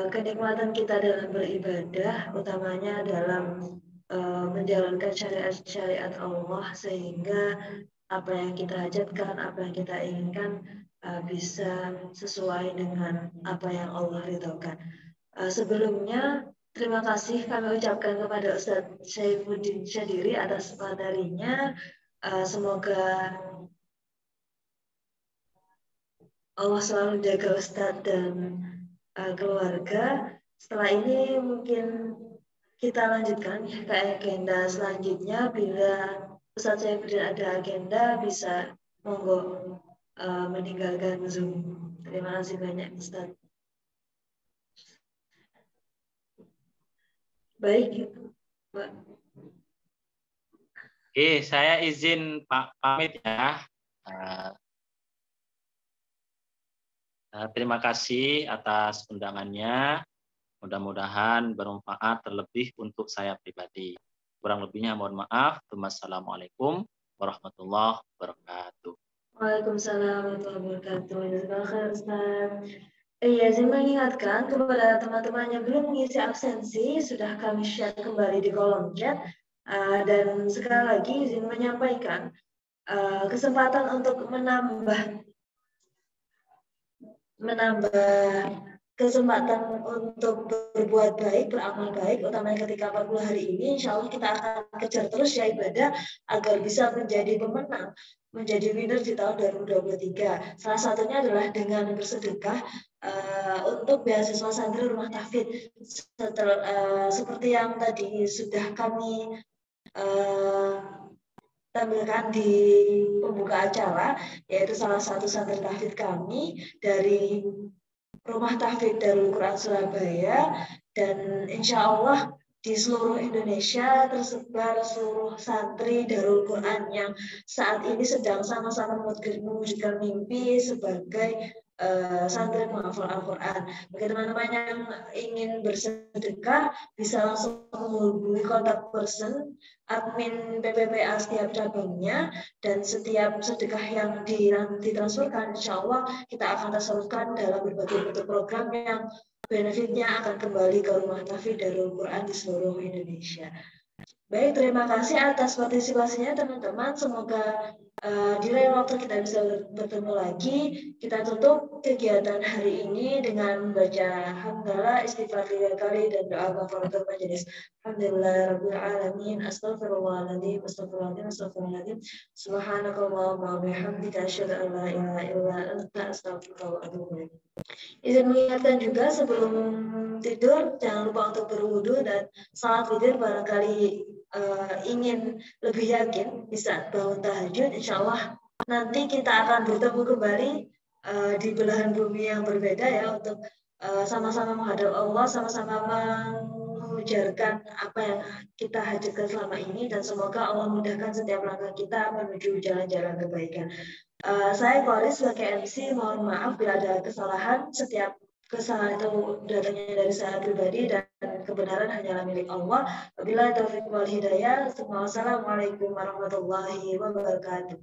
kenikmatan kita dalam beribadah, utamanya dalam menjalankan syariat Allah, sehingga apa yang kita hajatkan, apa yang kita inginkan bisa sesuai dengan apa yang Allah ridhokan. Sebelumnya, terima kasih kami ucapkan kepada Ustadz Syaifuddin Syadiri atas materinya. Semoga Allah selalu jaga Ustadz dan keluarga. Setelah ini mungkin kita lanjutkan ke agenda selanjutnya. Bila Ustadz Syaifuddin ada agenda, bisa monggo meninggalkan Zoom. Terima kasih banyak Ustadz. Baik, Mbak. Oke, saya izin pamit ya. Terima kasih atas undangannya. Mudah-mudahan bermanfaat, terlebih untuk saya pribadi. Kurang lebihnya mohon maaf. Wassalamualaikum warahmatullahi wabarakatuh. Waalaikumsalam warahmatullahi wabarakatuh. Izin mengingatkan kepada teman-teman yang belum mengisi absensi, sudah kami share kembali di kolom chat. Dan sekali lagi izin menyampaikan kesempatan untuk menambah kesempatan untuk berbuat baik, beramal baik, utamanya ketika 40 hari ini, insya Allah kita akan kejar terus ya ibadah agar bisa menjadi pemenang, menjadi winner di tahun 2023. Salah satunya adalah dengan bersedekah untuk beasiswa santri rumah tahfidz. Seperti yang tadi sudah kami tampilkan di pembuka acara, yaitu salah satu santri tahfidz kami dari Rumah Tahfidz Darul Quran Surabaya, dan insya Allah di seluruh Indonesia tersebar seluruh santri Darul Quran yang saat ini sedang sama-sama mewujudkan mimpi sebagai santri menghafal Al-Quran. Bagi teman-teman yang ingin bersedekah bisa langsung menghubungi kontak person admin PPPA setiap cabangnya, dan setiap sedekah yang ditransferkan insya Allah kita akan tersalurkan dalam berbagai bentuk program yang benefitnya akan kembali ke Rumah Tahfidz Darul Quran di seluruh Indonesia. Baik, terima kasih atas partisipasinya teman-teman. Semoga di lain waktu kita bisa bertemu lagi. Kita tutup kegiatan hari ini dengan membaca hamdalah, istighfar 3 kali, dan doa kafaratul majelis. Alhamdulillahirabbil alamin. Astaghfirullahaladzim, astaghfirullahaladzim, astaghfirullahaladzim. Subhanakallahumma wa bihamdika asyhadu an la ilaha illa anta astaghfiruka wa atubu ilaik. Izin mengingatkan juga sebelum tidur jangan lupa untuk berwudu dan salat witir. Barangkali ingin lebih yakin bisa bangun tahajud, insya Allah nanti kita akan bertemu kembali di belahan bumi yang berbeda ya, untuk sama-sama menghadap Allah, sama-sama mengujarkan apa yang kita hajatkan selama ini, dan semoga Allah mudahkan setiap langkah kita menuju jalan-jalan kebaikan. Saya Koris sebagai MC, mohon maaf bila ada kesalahan. Setiap kesalahan itu datangnya dari saya pribadi dan dan kebenaran hanyalah milik Allah. Wabillahi taufiq wal hidayah. Wassalamualaikum warahmatullahi wabarakatuh.